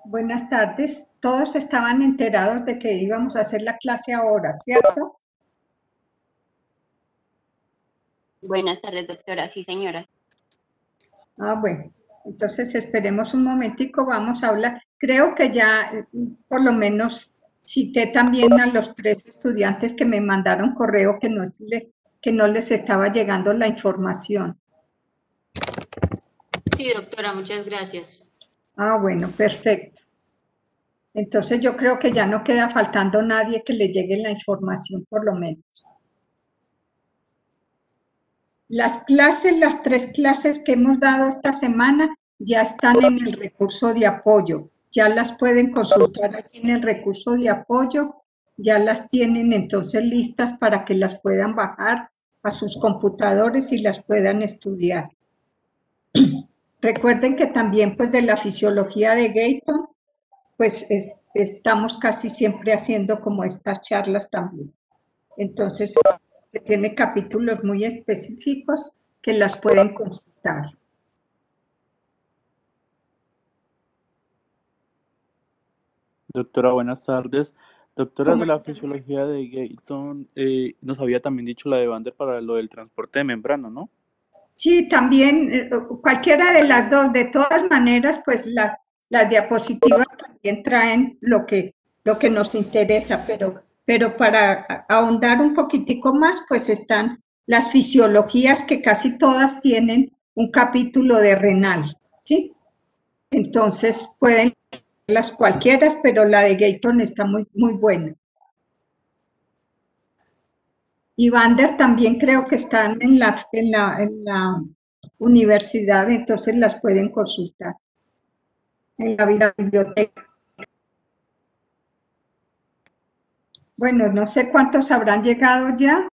Buenas tardes. Todos estaban enterados de que íbamos a hacer la clase ahora, ¿cierto? Buenas tardes, doctora. Sí, señora. Bueno. Entonces esperemos un momentico, vamos a hablar. Creo que ya por lo menos cité también a los 3 estudiantes que me mandaron correo que no les estaba llegando la información. Sí, doctora, muchas gracias. Bueno, perfecto. Entonces yo creo que ya no queda faltando nadie que le llegue la información por lo menos. Las 3 clases que hemos dado esta semana ya están en el recurso de apoyo. Ya las pueden consultar aquí en el recurso de apoyo. Ya las tienen entonces listas para que las puedan bajar a sus computadores y las puedan estudiar. Recuerden que también pues de la fisiología de Gayton, pues estamos casi siempre haciendo como estas charlas también. Entonces, tiene capítulos muy específicos que las pueden consultar. Doctora, buenas tardes. Doctora, ¿Cómo de la está? fisiología de Gayton, nos había también dicho la de Vander para lo del transporte de membrana, ¿no? Sí, también cualquiera de las dos. De todas maneras, pues las diapositivas también traen lo que nos interesa, pero para ahondar un poquitico más, pues están las fisiologías que casi todas tienen un capítulo de renal, ¿sí? Entonces pueden las cualquiera, pero la de Gayton está muy, muy buena. Y Vander también creo que están en la universidad, entonces las pueden consultar en la biblioteca. Bueno, no sé cuántos habrán llegado ya.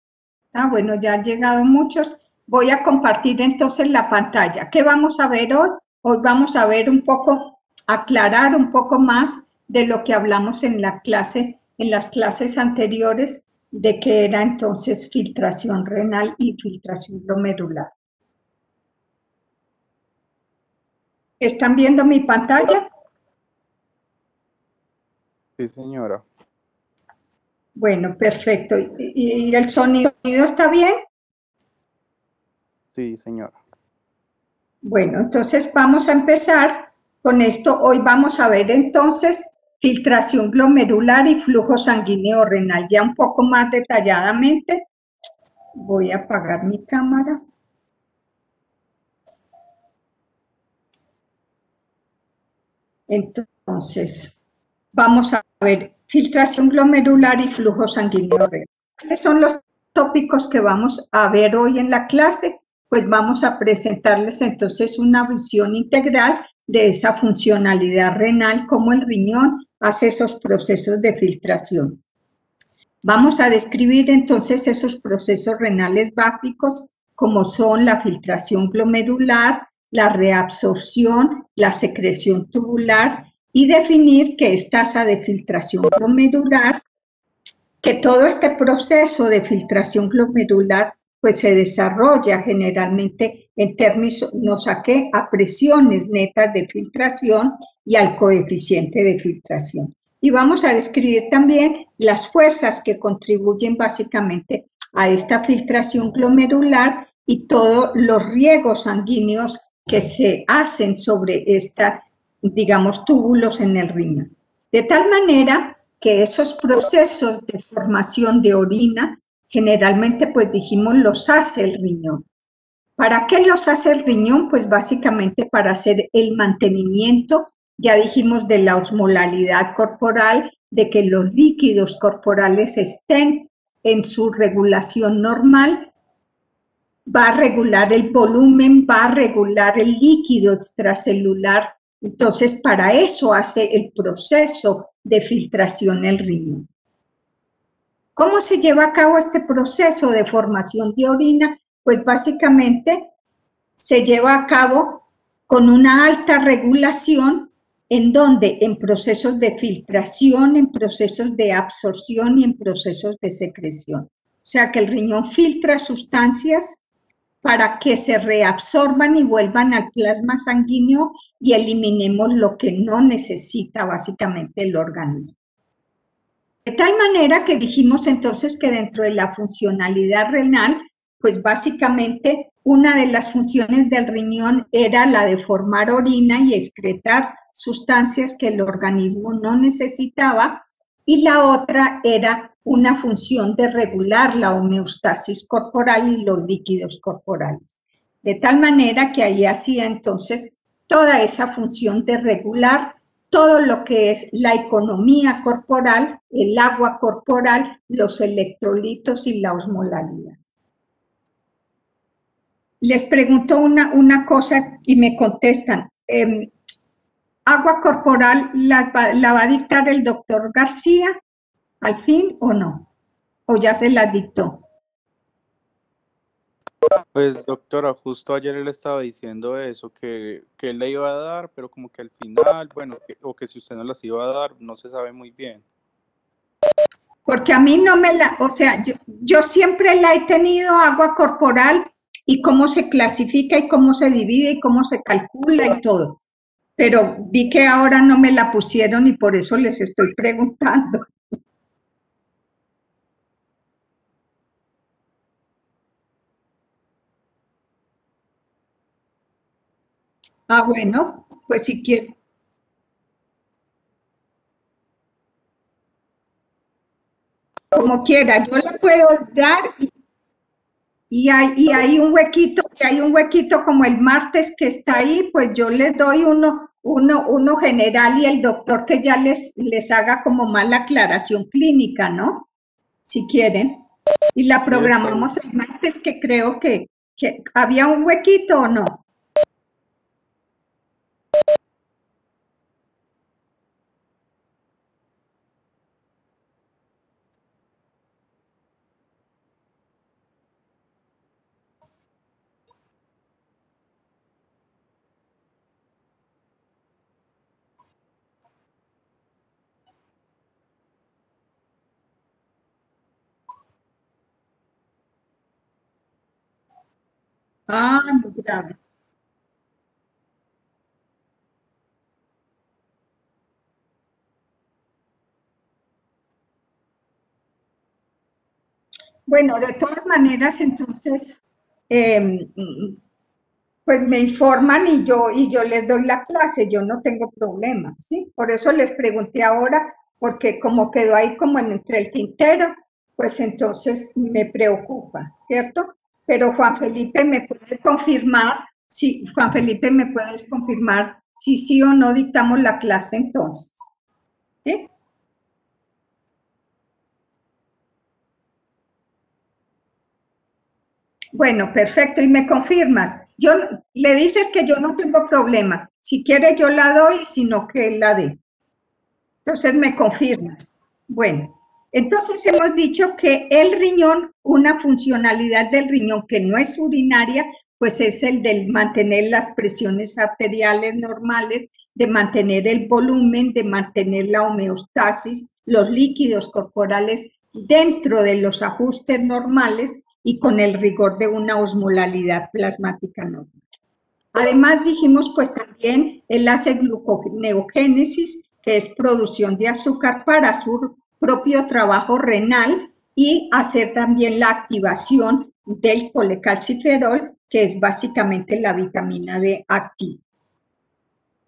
Bueno, ya han llegado muchos. Voy a compartir entonces la pantalla. ¿Qué vamos a ver hoy? Hoy vamos a ver un poco, aclarar un poco más de lo que hablamos en la clase, en las clases anteriores, de que era entonces filtración renal y filtración glomerular. ¿Están viendo mi pantalla? Sí, señora. Bueno, perfecto. ¿Y el sonido está bien? Sí, señora. Bueno, entonces vamos a empezar con esto. Hoy vamos a ver entonces filtración glomerular y flujo sanguíneo renal, ya un poco más detalladamente. Voy a apagar mi cámara. Entonces, vamos a ver filtración glomerular y flujo sanguíneo renal. ¿Cuáles son los tópicos que vamos a ver hoy en la clase? Pues vamos a presentarles entonces una visión integral de esa funcionalidad renal, cómo el riñón hace esos procesos de filtración. Vamos a describir entonces esos procesos renales básicos como son la filtración glomerular, la reabsorción, la secreción tubular y definir qué es tasa de filtración glomerular, que todo este proceso de filtración glomerular pues se desarrolla generalmente en términos a presiones netas de filtración y al coeficiente de filtración. Y vamos a describir también las fuerzas que contribuyen básicamente a esta filtración glomerular y todos los riegos sanguíneos que se hacen sobre esta, digamos, túbulos en el riñón. De tal manera que esos procesos de formación de orina generalmente pues dijimos los hace el riñón. ¿Para qué los hace el riñón? Pues básicamente para hacer el mantenimiento, ya dijimos, de la osmolalidad corporal, de que los líquidos corporales estén en su regulación normal, va a regular el volumen, va a regular el líquido extracelular. Entonces, para eso hace el proceso de filtración el riñón. ¿Cómo se lleva a cabo este proceso de formación de orina? Pues básicamente se lleva a cabo con una alta regulación en donde en procesos de filtración, en procesos de absorción y en procesos de secreción. O sea que el riñón filtra sustancias para que se reabsorban y vuelvan al plasma sanguíneo y eliminemos lo que no necesita básicamente el organismo. De tal manera que dijimos entonces que dentro de la funcionalidad renal, pues básicamente una de las funciones del riñón era la de formar orina y excretar sustancias que el organismo no necesitaba, y la otra era una función de regular la homeostasis corporal y los líquidos corporales. De tal manera que ahí hacía entonces toda esa función de regular todo lo que es la economía corporal, el agua corporal, los electrolitos y la osmolalidad. Les pregunto una cosa y me contestan. ¿Agua corporal la va a dictar el doctor García al fin o no? ¿O ya se la dictó? Pues doctora, justo ayer él estaba diciendo eso, que él le iba a dar, pero como que al final, bueno, o que si usted no las iba a dar, no se sabe muy bien. Porque a mí no me la, o sea, yo siempre la he tenido agua corporal y cómo se clasifica y cómo se divide y cómo se calcula y todo. Pero vi que ahora no me la pusieron y por eso les estoy preguntando. Ah, bueno, pues si quiere. Como quiera, yo la puedo dar y hay un huequito como el martes que está ahí, pues yo les doy uno general y el doctor que ya les haga como más la aclaración clínica, ¿no? Si quieren. Y la programamos el martes, que creo que había un huequito o no. Ah, muy grave. Bueno, de todas maneras, entonces, eh, pues me informan y yo les doy la clase, yo no tengo problema, ¿sí? Por eso les pregunté ahora, porque como quedó ahí como entre el tintero, pues entonces me preocupa, ¿cierto? Pero Juan Felipe me puede confirmar, si Juan Felipe me puedes confirmar si sí o no dictamos la clase entonces, ¿sí? Bueno, perfecto, y me confirmas. Yo le dices que yo no tengo problema. Si quiere yo la doy, sino que él la dé. Entonces me confirmas. Bueno, entonces hemos dicho que el riñón, una funcionalidad del riñón que no es urinaria, pues es el de mantener las presiones arteriales normales, de mantener el volumen, de mantener la homeostasis, los líquidos corporales dentro de los ajustes normales y con el rigor de una osmolalidad plasmática normal. Además dijimos pues también él hace gluconeogénesis, que es producción de azúcar para su propio trabajo renal, y hacer también la activación del colecalciferol, que es básicamente la vitamina D activa.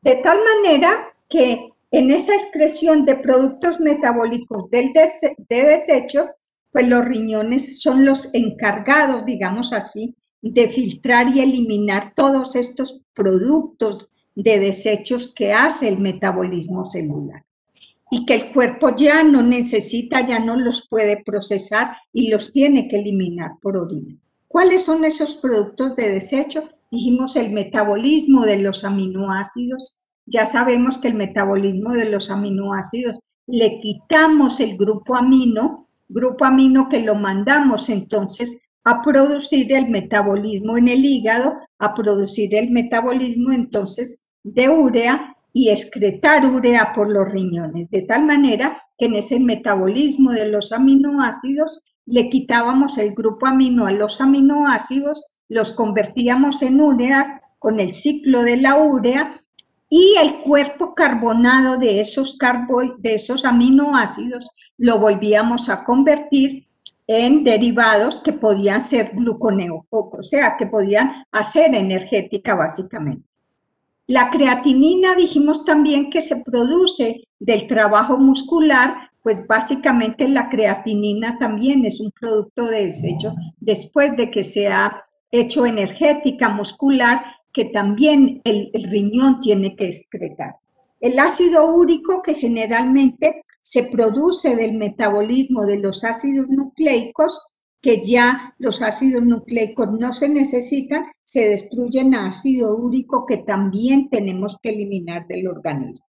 De tal manera que en esa excreción de productos metabólicos de desecho, pues los riñones son los encargados, digamos así, de filtrar y eliminar todos estos productos de desechos que hace el metabolismo celular y que el cuerpo ya no necesita, ya no los puede procesar y los tiene que eliminar por orina. ¿Cuáles son esos productos de desecho? Dijimos el metabolismo de los aminoácidos. Ya sabemos que el metabolismo de los aminoácidos le quitamos el grupo amino que lo mandamos entonces a producir el metabolismo en el hígado, a producir el metabolismo entonces de urea y excretar urea por los riñones, de tal manera que en ese metabolismo de los aminoácidos le quitábamos el grupo amino a los aminoácidos los convertíamos en ureas con el ciclo de la urea y el cuerpo carbonado de esos aminoácidos lo volvíamos a convertir en derivados que podían ser gluconeogénicos, o sea, que podían hacer energética básicamente. La creatinina dijimos también que se produce del trabajo muscular, pues básicamente la creatinina también es un producto de desecho después de que se ha hecho energética muscular, que también el riñón tiene que excretar. El ácido úrico, que generalmente se produce del metabolismo de los ácidos nucleicos, que ya los ácidos nucleicos no se necesitan, se destruyen a ácido úrico, que también tenemos que eliminar del organismo.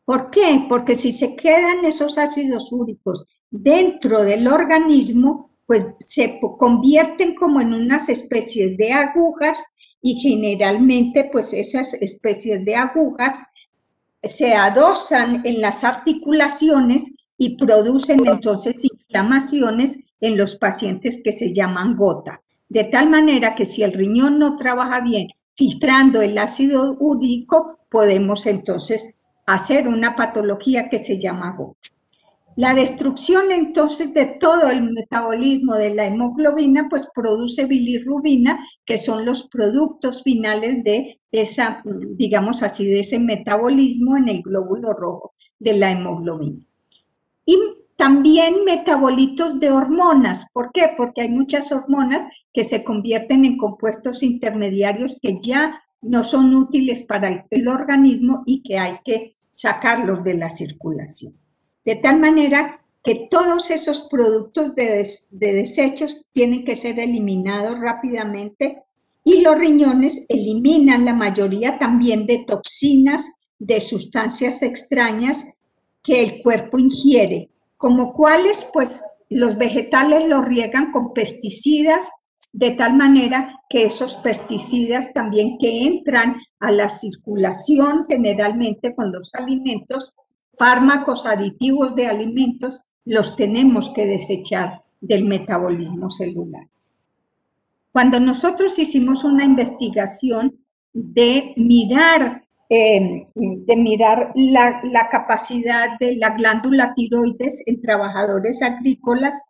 ¿Por qué? Porque si se quedan esos ácidos úricos dentro del organismo, pues se convierten como en unas especies de agujas, y generalmente pues esas especies de agujas se adosan en las articulaciones y producen entonces inflamaciones en los pacientes que se llaman gota. De tal manera que si el riñón no trabaja bien filtrando el ácido úrico, podemos entonces hacer una patología que se llama gota. La destrucción entonces de todo el metabolismo de la hemoglobina pues produce bilirrubina, que son los productos finales de esa, digamos así, de ese metabolismo en el glóbulo rojo de la hemoglobina. Y también metabolitos de hormonas. ¿Por qué? Porque hay muchas hormonas que se convierten en compuestos intermediarios que ya no son útiles para el organismo y que hay que sacarlos de la circulación. De tal manera que todos esos productos de desechos tienen que ser eliminados rápidamente, y los riñones eliminan la mayoría también de toxinas, de sustancias extrañas que el cuerpo ingiere, como cuáles, pues los vegetales los riegan con pesticidas, de tal manera que esos pesticidas también que entran a la circulación generalmente con los alimentos, fármacos aditivos de alimentos, los tenemos que desechar del metabolismo celular. Cuando nosotros hicimos una investigación de mirar la capacidad de la glándula tiroides en trabajadores agrícolas,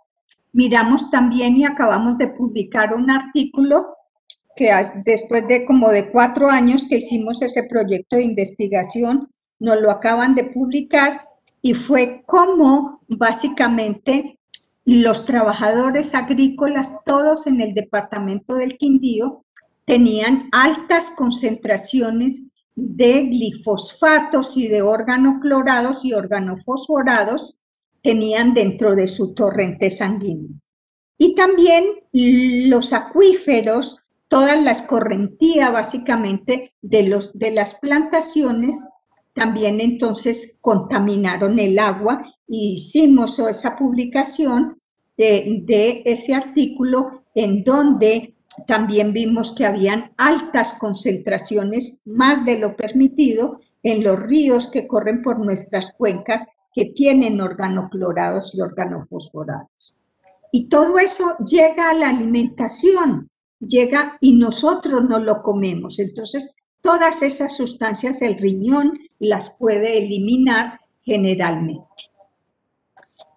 miramos también y acabamos de publicar un artículo que después de como de 4 años que hicimos ese proyecto de investigación, nos lo acaban de publicar, y fue cómo básicamente los trabajadores agrícolas, todos en el departamento del Quindío, tenían altas concentraciones de glifosfatos y de organoclorados y organofosforados, tenían dentro de su torrente sanguíneo. Y también los acuíferos, toda la escorrentía básicamente de las plantaciones, también entonces contaminaron el agua, y hicimos esa publicación de ese artículo en donde también vimos que habían altas concentraciones, más de lo permitido, en los ríos que corren por nuestras cuencas, que tienen organoclorados y organofosforados. Y todo eso llega a la alimentación, llega y nosotros no lo comemos. Entonces, todas esas sustancias el riñón las puede eliminar generalmente.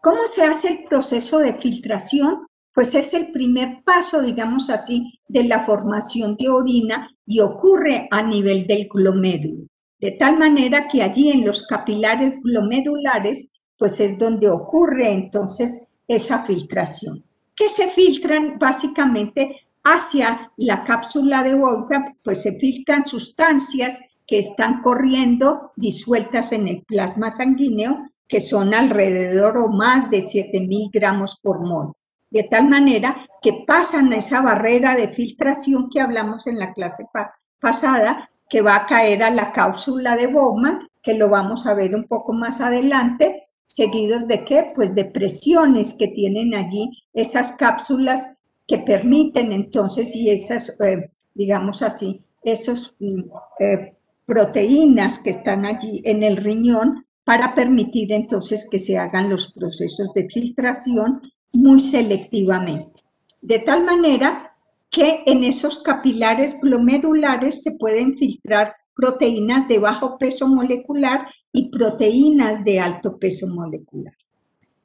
¿Cómo se hace el proceso de filtración? Pues es el primer paso, digamos así, de la formación de orina, y ocurre a nivel del glomérulo. De tal manera que allí en los capilares glomerulares, pues es donde ocurre entonces esa filtración, que se filtran básicamente hacia la cápsula de Bowlby, pues se filtran sustancias que están corriendo disueltas en el plasma sanguíneo, que son alrededor o más de 7.000 gramos por mol. De tal manera que pasan esa barrera de filtración que hablamos en la clase pasada, que va a caer a la cápsula de Bowman, que lo vamos a ver un poco más adelante, seguidos de ¿qué? Pues de presiones que tienen allí esas cápsulas, que permiten entonces, y esas, digamos así, esos proteínas que están allí en el riñón, para permitir entonces que se hagan los procesos de filtración muy selectivamente. De tal manera que en esos capilares glomerulares se pueden filtrar proteínas de bajo peso molecular y proteínas de alto peso molecular.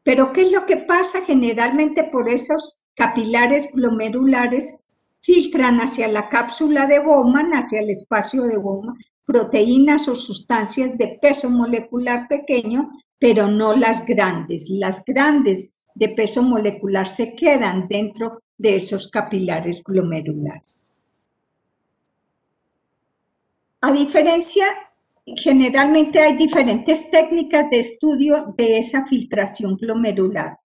Pero ¿qué es lo que pasa? Generalmente por esos capilares glomerulares filtran hacia la cápsula de Bowman, hacia el espacio de Bowman, proteínas o sustancias de peso molecular pequeño, pero no las grandes. Las grandes de peso molecular se quedan dentro de esos capilares glomerulares. A diferencia, generalmente hay diferentes técnicas de estudio de esa filtración glomerular.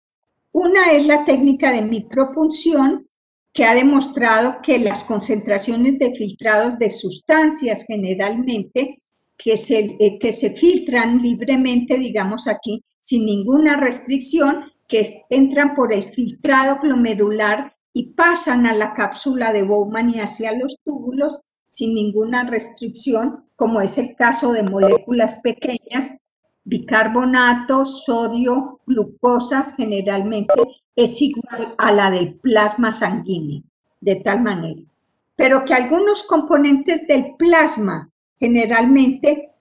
Una es la técnica de micropunción, que ha demostrado que las concentraciones de filtrados de sustancias generalmente que se filtran libremente, digamos aquí, sin ninguna restricción, que entran por el filtrado glomerular y pasan a la cápsula de Bowman y hacia los túbulos sin ninguna restricción, como es el caso de moléculas pequeñas, bicarbonatos, sodio, glucosas, generalmente es igual a la del plasma sanguíneo, de tal manera. Pero que algunos componentes del plasma, generalmente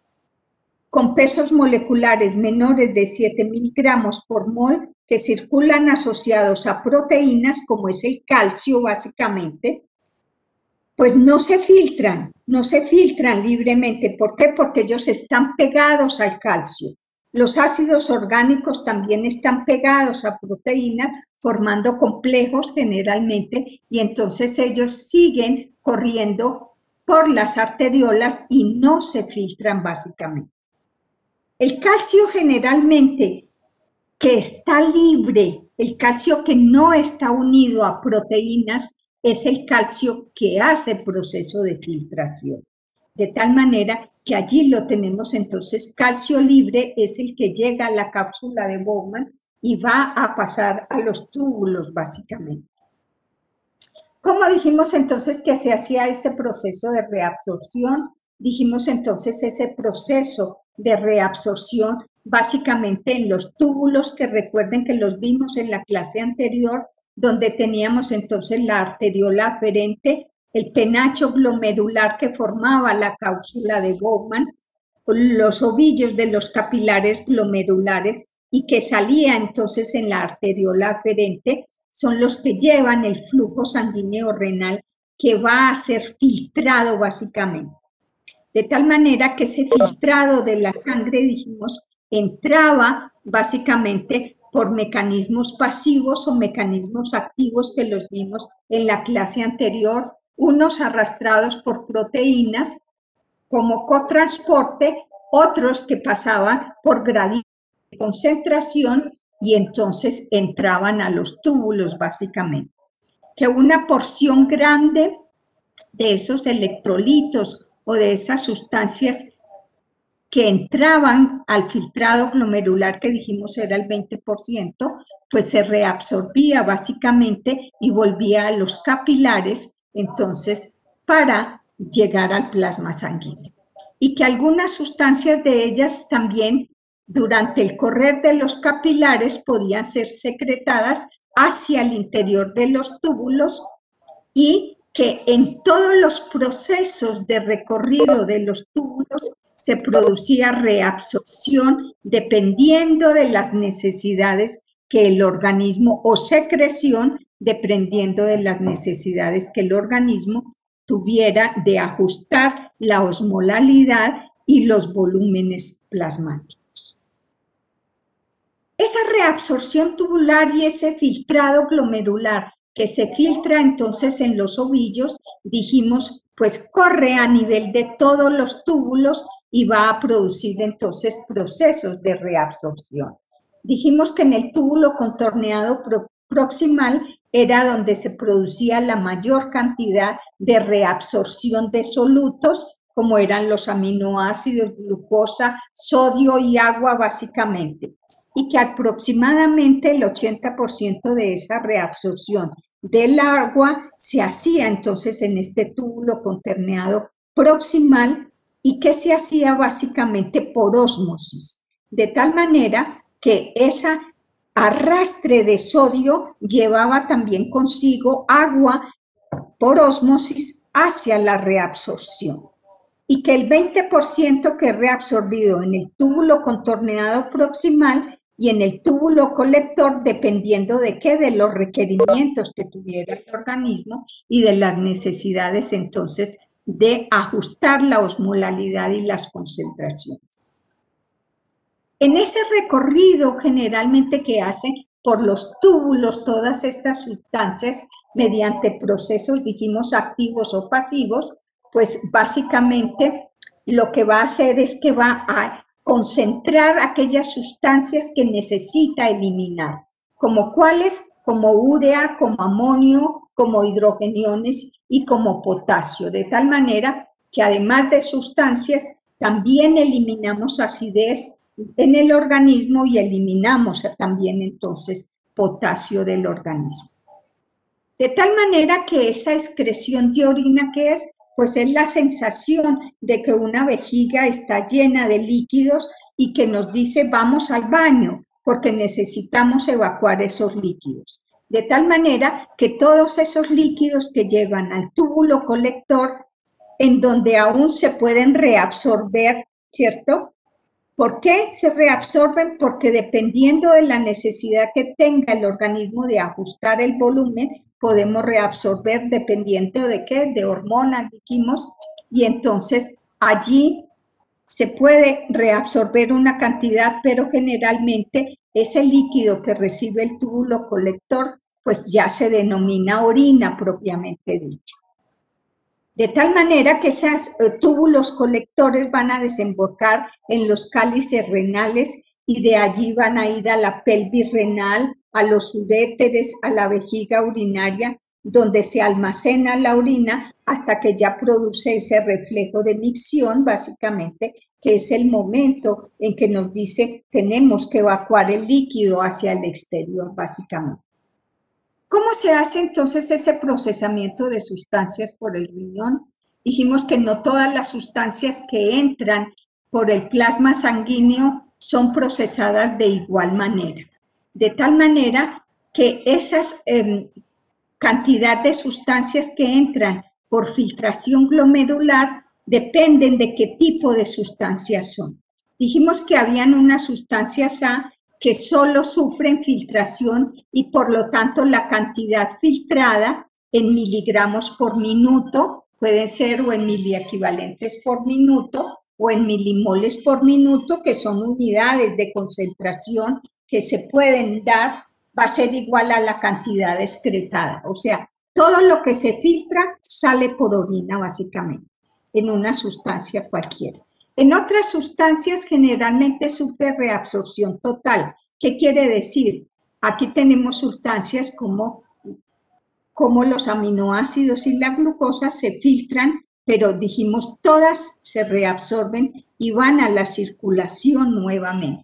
con pesos moleculares menores de 7.000 gramos por mol, que circulan asociados a proteínas, como es el calcio básicamente, pues no se filtran libremente. ¿Por qué? Porque ellos están pegados al calcio. Los ácidos orgánicos también están pegados a proteínas, formando complejos generalmente, y entonces ellos siguen corriendo por las arteriolas y no se filtran básicamente. El calcio generalmente que está libre, el calcio que no está unido a proteínas, es el calcio que hace proceso de filtración. De tal manera que allí lo tenemos, entonces calcio libre es el que llega a la cápsula de Bowman y va a pasar a los túbulos básicamente. ¿Cómo dijimos entonces que se hacía ese proceso de reabsorción? Dijimos entonces ese proceso de reabsorción básicamente en los túbulos, que recuerden que los vimos en la clase anterior, donde teníamos entonces la arteriola aferente, el penacho glomerular que formaba la cápsula de Bowman, los ovillos de los capilares glomerulares y que salía entonces en la arteriola aferente, son los que llevan el flujo sanguíneo renal que va a ser filtrado básicamente. De tal manera que ese filtrado de la sangre, dijimos, entraba básicamente por mecanismos pasivos o mecanismos activos que los vimos en la clase anterior, unos arrastrados por proteínas como cotransporte, otros que pasaban por gradiente de concentración y entonces entraban a los túbulos básicamente. Que una porción grande de esos electrolitos o de esas sustancias que entraban al filtrado glomerular, que dijimos era el 20%, pues se reabsorbía básicamente y volvía a los capilares, entonces, para llegar al plasma sanguíneo. Y que algunas sustancias de ellas también, durante el correr de los capilares, podían ser secretadas hacia el interior de los túbulos y que en todos los procesos de recorrido de los túbulos se producía reabsorción dependiendo de las necesidades que el organismo, o secreción dependiendo de las necesidades que el organismo tuviera de ajustar la osmolalidad y los volúmenes plasmáticos. Esa reabsorción tubular y ese filtrado glomerular que se filtra entonces en los ovillos, dijimos, pues corre a nivel de todos los túbulos y va a producir entonces procesos de reabsorción. Dijimos que en el túbulo contorneado proximal era donde se producía la mayor cantidad de reabsorción de solutos, como eran los aminoácidos, glucosa, sodio y agua básicamente, y que aproximadamente el 80% de esa reabsorción del agua se hacía entonces en este túbulo contorneado proximal y que se hacía básicamente por ósmosis, de tal manera que ese arrastre de sodio llevaba también consigo agua por ósmosis hacia la reabsorción y que el 20% que es reabsorbido en el túbulo contorneado proximal y en el túbulo colector, dependiendo de qué, de los requerimientos que tuviera el organismo y de las necesidades entonces de ajustar la osmolalidad y las concentraciones. En ese recorrido generalmente que hacen por los túbulos todas estas sustancias mediante procesos, dijimos, activos o pasivos, pues básicamente lo que va a hacer es que va a concentrar aquellas sustancias que necesita eliminar, como cuáles, como urea, como amonio, como hidrogeniones y como potasio, de tal manera que además de sustancias, también eliminamos acidez en el organismo y eliminamos también entonces potasio del organismo. De tal manera que esa excreción de orina que es, pues es la sensación de que una vejiga está llena de líquidos y que nos dice vamos al baño porque necesitamos evacuar esos líquidos. De tal manera que todos esos líquidos que llegan al túbulo colector, en donde aún se pueden reabsorber, ¿cierto? ¿Por qué se reabsorben? Porque dependiendo de la necesidad que tenga el organismo de ajustar el volumen, podemos reabsorber dependiendo de qué, de hormonas, dijimos, y entonces allí se puede reabsorber una cantidad, pero generalmente ese líquido que recibe el túbulo colector, pues ya se denomina orina propiamente dicha. De tal manera que esos túbulos colectores van a desembocar en los cálices renales y de allí van a ir a la pelvis renal, a los uréteres, a la vejiga urinaria, donde se almacena la orina hasta que ya produce ese reflejo de micción, básicamente, que es el momento en que nos dice tenemos que evacuar el líquido hacia el exterior, básicamente. ¿Cómo se hace entonces ese procesamiento de sustancias por el riñón? Dijimos que no todas las sustancias que entran por el plasma sanguíneo son procesadas de igual manera. De tal manera que esas cantidad de sustancias que entran por filtración glomerular dependen de qué tipo de sustancias son. Dijimos que habían unas sustancias A que solo sufren filtración y por lo tanto la cantidad filtrada en miligramos por minuto puede ser o en miliequivalentes por minuto o en milimoles por minuto, que son unidades de concentración que se pueden dar, va a ser igual a la cantidad excretada. O sea, todo lo que se filtra sale por orina básicamente, en una sustancia cualquiera. En otras sustancias generalmente sufre reabsorción total. ¿Qué quiere decir? Aquí tenemos sustancias como los aminoácidos y la glucosa se filtran, pero dijimos todas se reabsorben y van a la circulación nuevamente.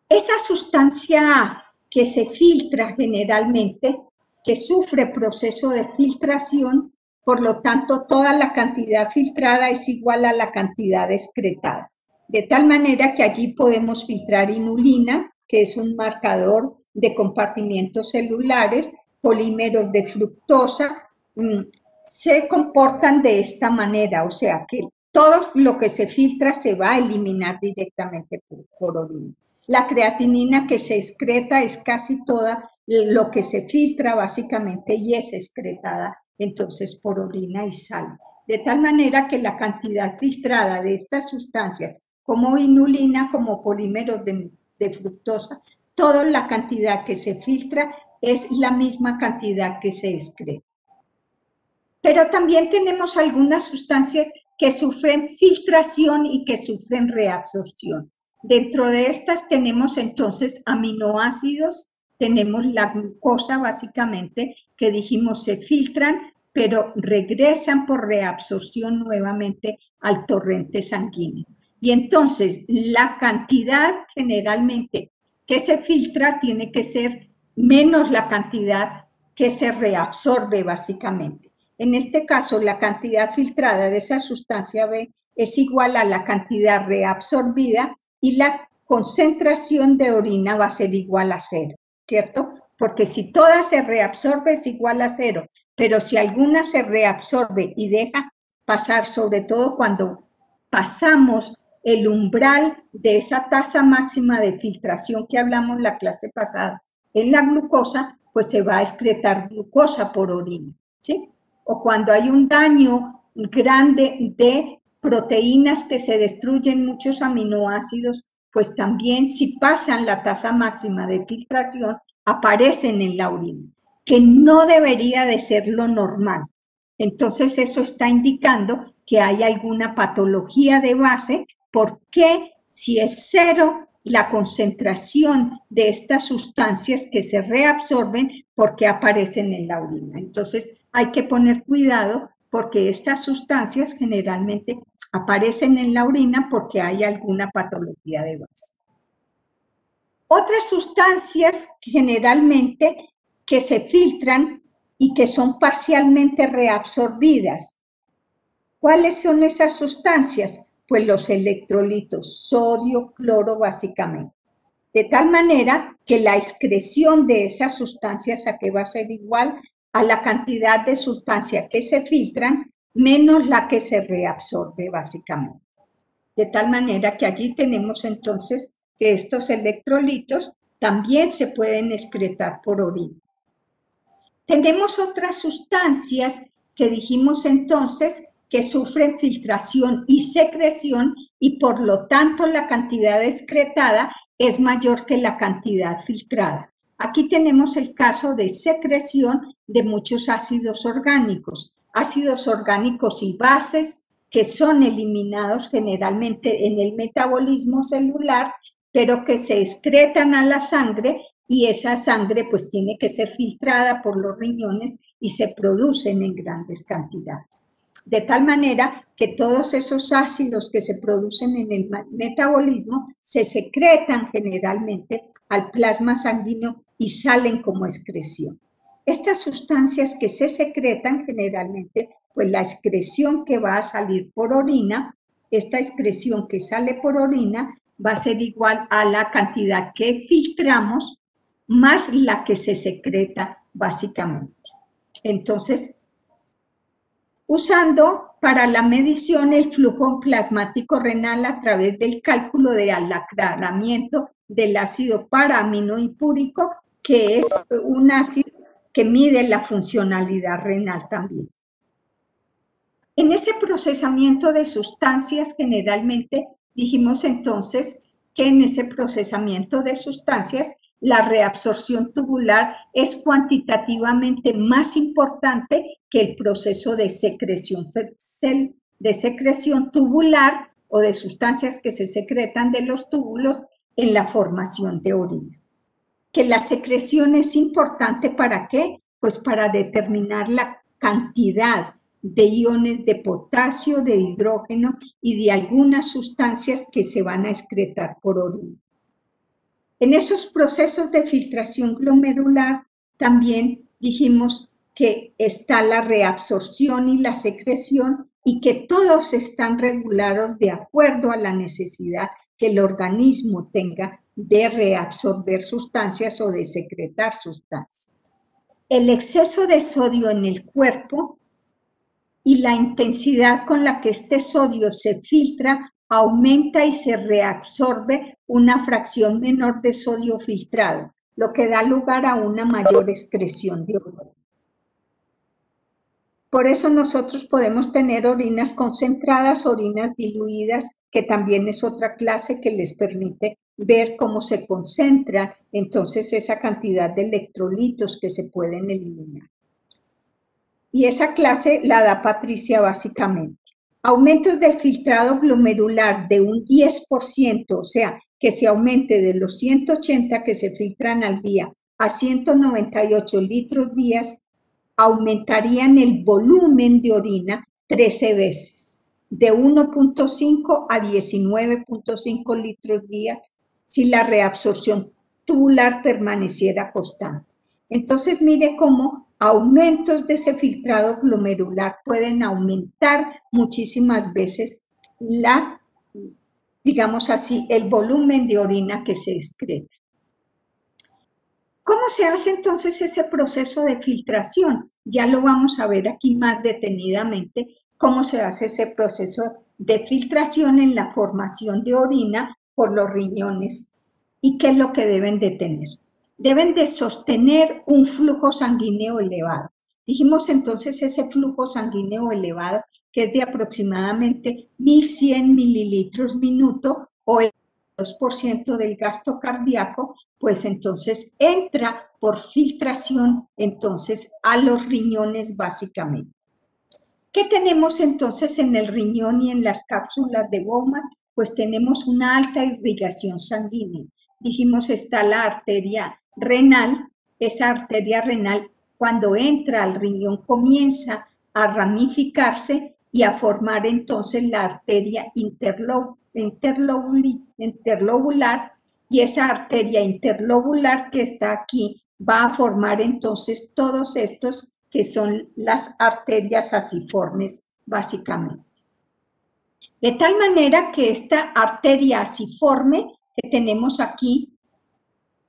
Esa sustancia A que se filtra generalmente, que sufre proceso de filtración, por lo tanto, toda la cantidad filtrada es igual a la cantidad excretada. De tal manera que allí podemos filtrar inulina, que es un marcador de compartimientos celulares, polímeros de fructosa, se comportan de esta manera, o sea que todo lo que se filtra se va a eliminar directamente por orina. La creatinina que se excreta es casi toda lo que se filtra básicamente y es excretada entonces por orina y sal. De tal manera que la cantidad filtrada de estas sustancias, como inulina, como polímeros de fructosa, toda la cantidad que se filtra es la misma cantidad que se excreta. Pero también tenemos algunas sustancias que sufren filtración y que sufren reabsorción. Dentro de estas tenemos entonces aminoácidos, tenemos la glucosa básicamente, que dijimos se filtran, pero regresan por reabsorción nuevamente al torrente sanguíneo. Y entonces la cantidad generalmente que se filtra tiene que ser menos la cantidad que se reabsorbe básicamente. En este caso, la cantidad filtrada de esa sustancia B es igual a la cantidad reabsorbida y la concentración de orina va a ser igual a 0, ¿cierto? porque si toda se reabsorbe es igual a 0, pero si alguna se reabsorbe y deja pasar, sobre todo cuando pasamos el umbral de esa tasa máxima de filtración que hablamos la clase pasada en la glucosa, pues se va a excretar glucosa por orina, ¿sí? O cuando hay un daño grande de proteínas que se destruyen, muchos aminoácidos, pues también si pasan la tasa máxima de filtración, aparecen en la orina, que no debería de ser lo normal. Entonces eso está indicando que hay alguna patología de base, porque si es 0 la concentración de estas sustancias que se reabsorben, porque aparecen en la orina. Entonces hay que poner cuidado porque estas sustancias generalmente aparecen en la orina porque hay alguna patología de base. Otras sustancias generalmente que se filtran y que son parcialmente reabsorbidas. ¿Cuáles son esas sustancias? Pues los electrolitos, sodio, cloro básicamente. De tal manera que la excreción de esas sustancias, ¿a qué va a ser igual? A la cantidad de sustancias que se filtran menos la que se reabsorbe básicamente. De tal manera que allí tenemos entonces que estos electrolitos también se pueden excretar por orina. Tenemos otras sustancias que dijimos entonces que sufren filtración y secreción y por lo tanto la cantidad excretada es mayor que la cantidad filtrada. Aquí tenemos el caso de secreción de muchos ácidos orgánicos y bases que son eliminados generalmente en el metabolismo celular, pero que se excretan a la sangre y esa sangre pues tiene que ser filtrada por los riñones y se producen en grandes cantidades. De tal manera que todos esos ácidos que se producen en el metabolismo se secretan generalmente al plasma sanguíneo y salen como excreción. Estas sustancias que se secretan generalmente, pues la excreción que va a salir por orina, esta excreción que sale por orina va a ser igual a la cantidad que filtramos más la que se secreta básicamente. Entonces, usando para la medición el flujo plasmático renal a través del cálculo de alacranamiento del ácido paraaminohipúrico, que es un ácido que mide la funcionalidad renal también. En ese procesamiento de sustancias, generalmente dijimos entonces que en ese procesamiento de sustancias la reabsorción tubular es cuantitativamente más importante que el proceso de secreción tubular o de sustancias que se secretan de los túbulos en la formación de orina. Que la secreción es importante ¿para qué? Pues para determinar la cantidad de iones de potasio, de hidrógeno y de algunas sustancias que se van a excretar por orina. En esos procesos de filtración glomerular también dijimos que está la reabsorción y la secreción y que todos están regulados de acuerdo a la necesidad que el organismo tenga de reabsorber sustancias o de secretar sustancias. El exceso de sodio en el cuerpo y la intensidad con la que este sodio se filtra aumenta y se reabsorbe una fracción menor de sodio filtrado, lo que da lugar a una mayor excreción de orina. Por eso nosotros podemos tener orinas concentradas, orinas diluidas, que también es otra clase que les permite ver cómo se concentra entonces esa cantidad de electrolitos que se pueden eliminar. Y esa clase la da Patricia básicamente. Aumentos del filtrado glomerular de un 10%, o sea, que se aumente de los 180 que se filtran al día a 198 litros días, aumentarían el volumen de orina 13 veces, de 1.5 a 19.5 litros día, si la reabsorción tubular permaneciera constante. Entonces, mire cómo aumentos de ese filtrado glomerular pueden aumentar muchísimas veces digamos así, el volumen de orina que se excreta. ¿Cómo se hace entonces ese proceso de filtración? Ya lo vamos a ver aquí más detenidamente, cómo se hace ese proceso de filtración en la formación de orina por los riñones y qué es lo que deben de tener. Deben de sostener un flujo sanguíneo elevado. Dijimos entonces ese flujo sanguíneo elevado que es de aproximadamente 1100 mililitros minuto o el 2% del gasto cardíaco, pues entonces entra por filtración entonces a los riñones básicamente. ¿Qué tenemos entonces en el riñón y en las cápsulas de Bowman? Pues tenemos una alta irrigación sanguínea. Dijimos está la arteria renal, esa arteria renal cuando entra al riñón comienza a ramificarse y a formar entonces la arteria interlobular y esa arteria interlobular que está aquí va a formar entonces todos estos que son las arterias asiformes básicamente. De tal manera que esta arteria asiforme que tenemos aquí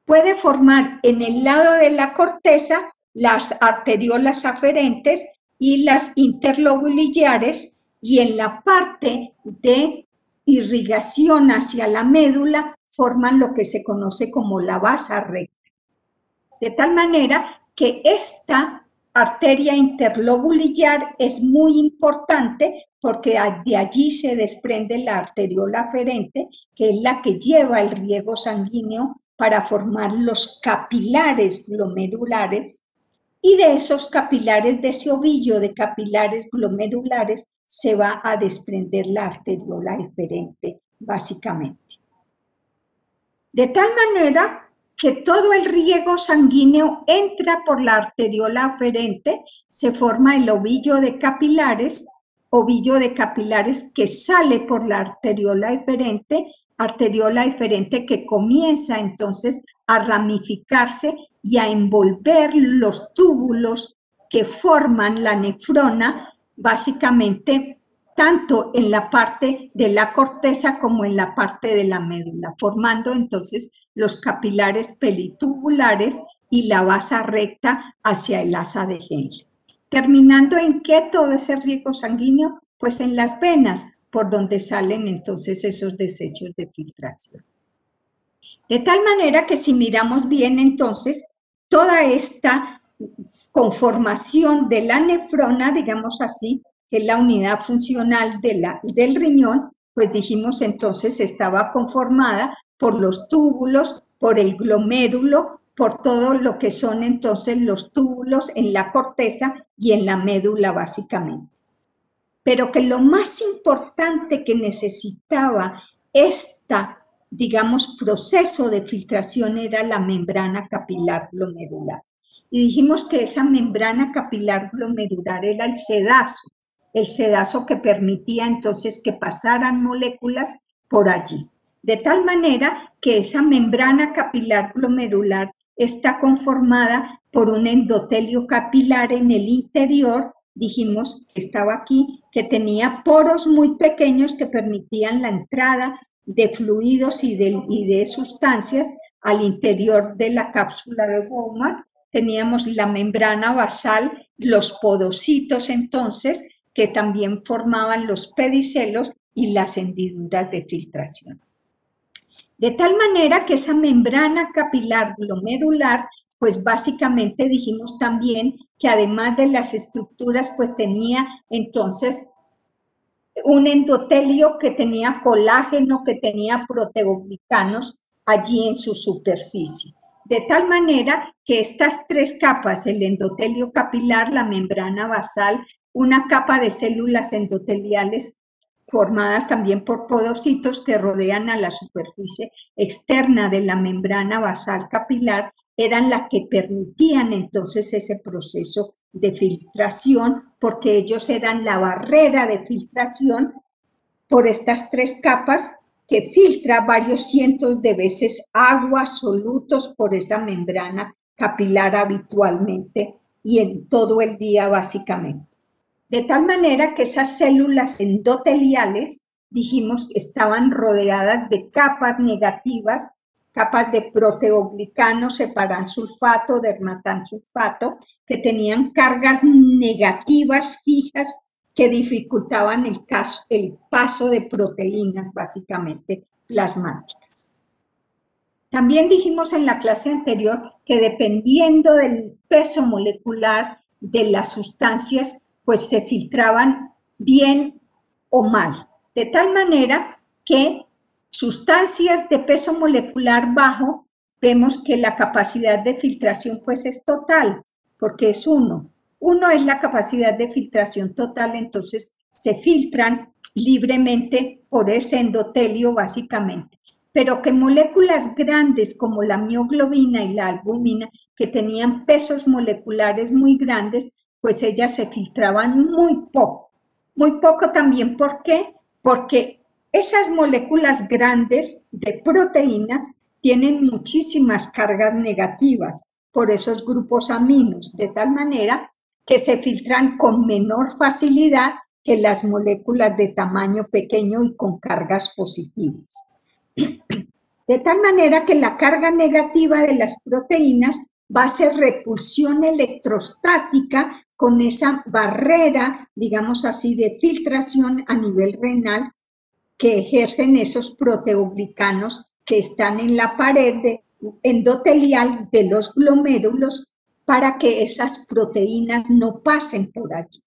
puede formar en el lado de la corteza las arteriolas aferentes y las interlobulares y en la parte de irrigación hacia la médula forman lo que se conoce como la vasa recta. De tal manera que esta arteria interlobular es muy importante porque de allí se desprende la arteriola aferente, que es la que lleva el riego sanguíneo para formar los capilares glomerulares, y de esos capilares, de ese ovillo de capilares glomerulares, se va a desprender la arteriola eferente, básicamente. De tal manera que todo el riego sanguíneo entra por la arteriola aferente, se forma el ovillo de capilares que sale por la arteriola eferente que comienza entonces a ramificarse y a envolver los túbulos que forman la nefrona, básicamente tanto en la parte de la corteza como en la parte de la médula, formando entonces los capilares pelitubulares y la vasa recta hacia el asa de Henle. Terminando en qué todo ese riego sanguíneo, pues en las venas, por donde salen entonces esos desechos de filtración. De tal manera que si miramos bien entonces, toda esta conformación de la nefrona, digamos así, que es la unidad funcional del riñón, pues dijimos entonces estaba conformada por los túbulos, por el glomérulo, por todo lo que son entonces los túbulos en la corteza y en la médula básicamente. Pero que lo más importante que necesitaba digamos, proceso de filtración era la membrana capilar glomerular. Y dijimos que esa membrana capilar glomerular era el sedazo que permitía entonces que pasaran moléculas por allí. De tal manera que esa membrana capilar glomerular está conformada por un endotelio capilar en el interior, dijimos que estaba aquí, que tenía poros muy pequeños que permitían la entrada de fluidos y de sustancias al interior de la cápsula de Bowman. Teníamos la membrana basal, los podocitos entonces, que también formaban los pedicelos y las hendiduras de filtración. De tal manera que esa membrana capilar glomerular, pues básicamente dijimos también que además de las estructuras, pues tenía entonces un endotelio que tenía colágeno, que tenía proteoglicanos allí en su superficie. De tal manera que estas tres capas, el endotelio capilar, la membrana basal, una capa de células endoteliales formadas también por podocitos que rodean a la superficie externa de la membrana basal capilar, eran las que permitían entonces ese proceso de filtración, porque ellos eran la barrera de filtración por estas tres capas que filtra varios cientos de veces agua, solutos por esa membrana capilar habitualmente y en todo el día básicamente. De tal manera que esas células endoteliales, dijimos, estaban rodeadas de capas negativas capas de proteoglicanos, separansulfato, dermatansulfato, que tenían cargas negativas fijas que dificultaban el paso de proteínas básicamente plasmáticas. También dijimos en la clase anterior que dependiendo del peso molecular de las sustancias, pues se filtraban bien o mal, de tal manera que sustancias de peso molecular bajo, vemos que la capacidad de filtración pues es total, porque es 1. 1 es la capacidad de filtración total, entonces se filtran libremente por ese endotelio básicamente. Pero que moléculas grandes como la mioglobina y la albumina, que tenían pesos moleculares muy grandes, pues ellas se filtraban muy poco. Muy poco también, ¿por qué? Porque esas moléculas grandes de proteínas tienen muchísimas cargas negativas por esos grupos aminos, de tal manera que se filtran con menor facilidad que las moléculas de tamaño pequeño y con cargas positivas. De tal manera que la carga negativa de las proteínas va a ser repulsión electrostática con esa barrera, digamos así, de filtración a nivel renal que ejercen esos proteoglicanos que están en la pared endotelial de los glomérulos para que esas proteínas no pasen por allí.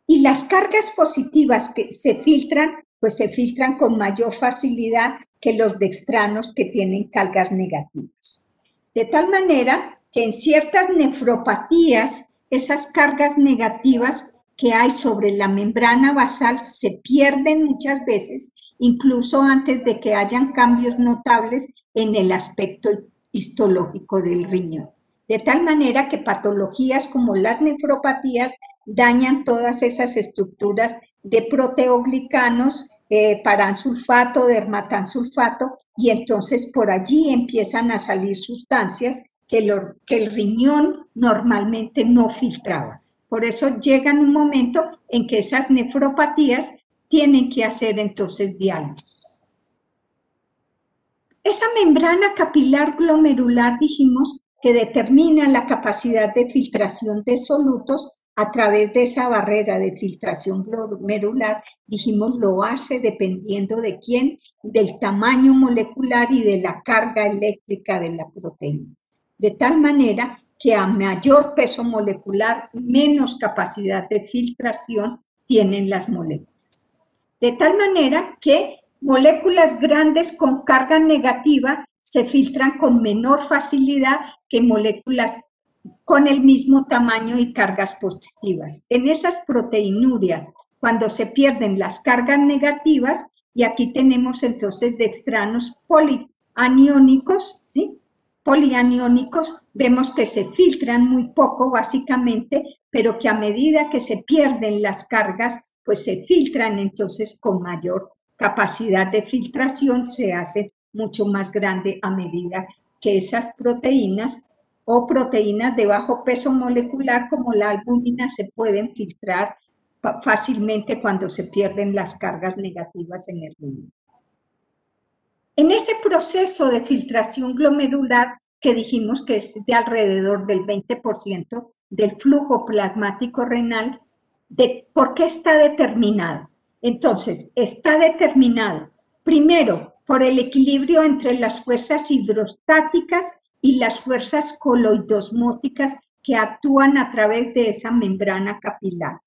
Y las cargas positivas que se filtran, pues se filtran con mayor facilidad que los dextranos que tienen cargas negativas. De tal manera que en ciertas nefropatías, esas cargas negativas que hay sobre la membrana basal se pierden muchas veces, incluso antes de que hayan cambios notables en el aspecto histológico del riñón. De tal manera que patologías como las nefropatías dañan todas esas estructuras de proteoglicanos, paransulfato, dermatansulfato, y entonces por allí empiezan a salir sustancias que el riñón normalmente no filtraba. Por eso llega un momento en que esas nefropatías tienen que hacer entonces diálisis. Esa membrana capilar glomerular dijimos que determina la capacidad de filtración de solutos a través de esa barrera de filtración glomerular, dijimos lo hace dependiendo de quién, del tamaño molecular y de la carga eléctrica de la proteína. De tal manera que a mayor peso molecular, menos capacidad de filtración tienen las moléculas. De tal manera que moléculas grandes con carga negativa se filtran con menor facilidad que moléculas con el mismo tamaño y cargas positivas. En esas proteinurias, cuando se pierden las cargas negativas, y aquí tenemos entonces dextranos polianiónicos, ¿sí? Polianiónicos, vemos que se filtran muy poco básicamente, pero que a medida que se pierden las cargas, pues se filtran entonces con mayor capacidad de filtración, se hace mucho más grande a medida que esas proteínas o proteínas de bajo peso molecular como la albúmina se pueden filtrar fácilmente cuando se pierden las cargas negativas en el riñón. En ese proceso de filtración glomerular que dijimos que es de alrededor del 20% del flujo plasmático renal, ¿por qué está determinado? Entonces, está determinado primero por el equilibrio entre las fuerzas hidrostáticas y las fuerzas coloidosmóticas que actúan a través de esa membrana capilar.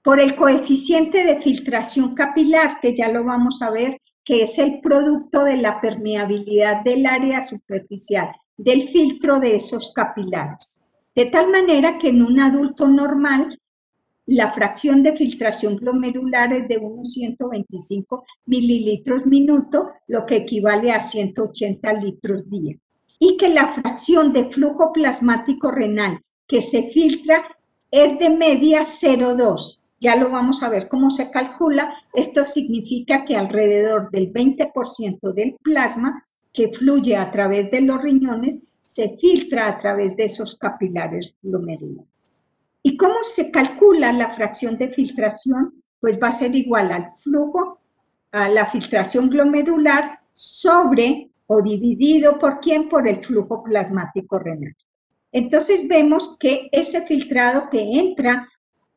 Por el coeficiente de filtración capilar, que ya lo vamos a ver, que es el producto de la permeabilidad del área superficial del filtro de esos capilares. De tal manera que en un adulto normal, la fracción de filtración glomerular es de unos 125 mililitros minuto, lo que equivale a 180 litros día. Y que la fracción de flujo plasmático renal que se filtra es de media 0,2. Ya lo vamos a ver cómo se calcula. Esto significa que alrededor del 20% del plasma que fluye a través de los riñones se filtra a través de esos capilares glomerulares. ¿Y cómo se calcula la fracción de filtración? Pues va a ser igual al flujo, a la filtración glomerular sobre o dividido por ¿quién? Por el flujo plasmático renal. Entonces vemos que ese filtrado que entra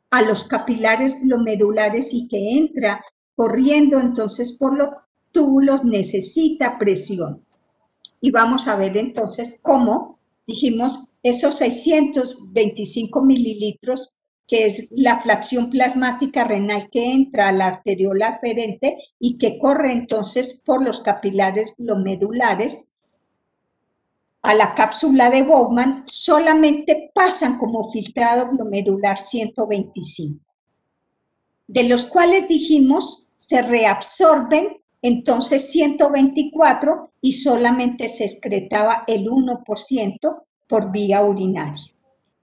a los capilares glomerulares y que entra corriendo entonces por los túbulos necesita presiones. Y vamos a ver entonces cómo, dijimos, esos 625 mililitros, que es la fracción plasmática renal que entra a la arteriola aferente y que corre entonces por los capilares glomerulares a la cápsula de Bowman, solamente pasan como filtrado glomerular 125, de los cuales dijimos se reabsorben entonces 124 y solamente se excretaba el 1% por vía urinaria.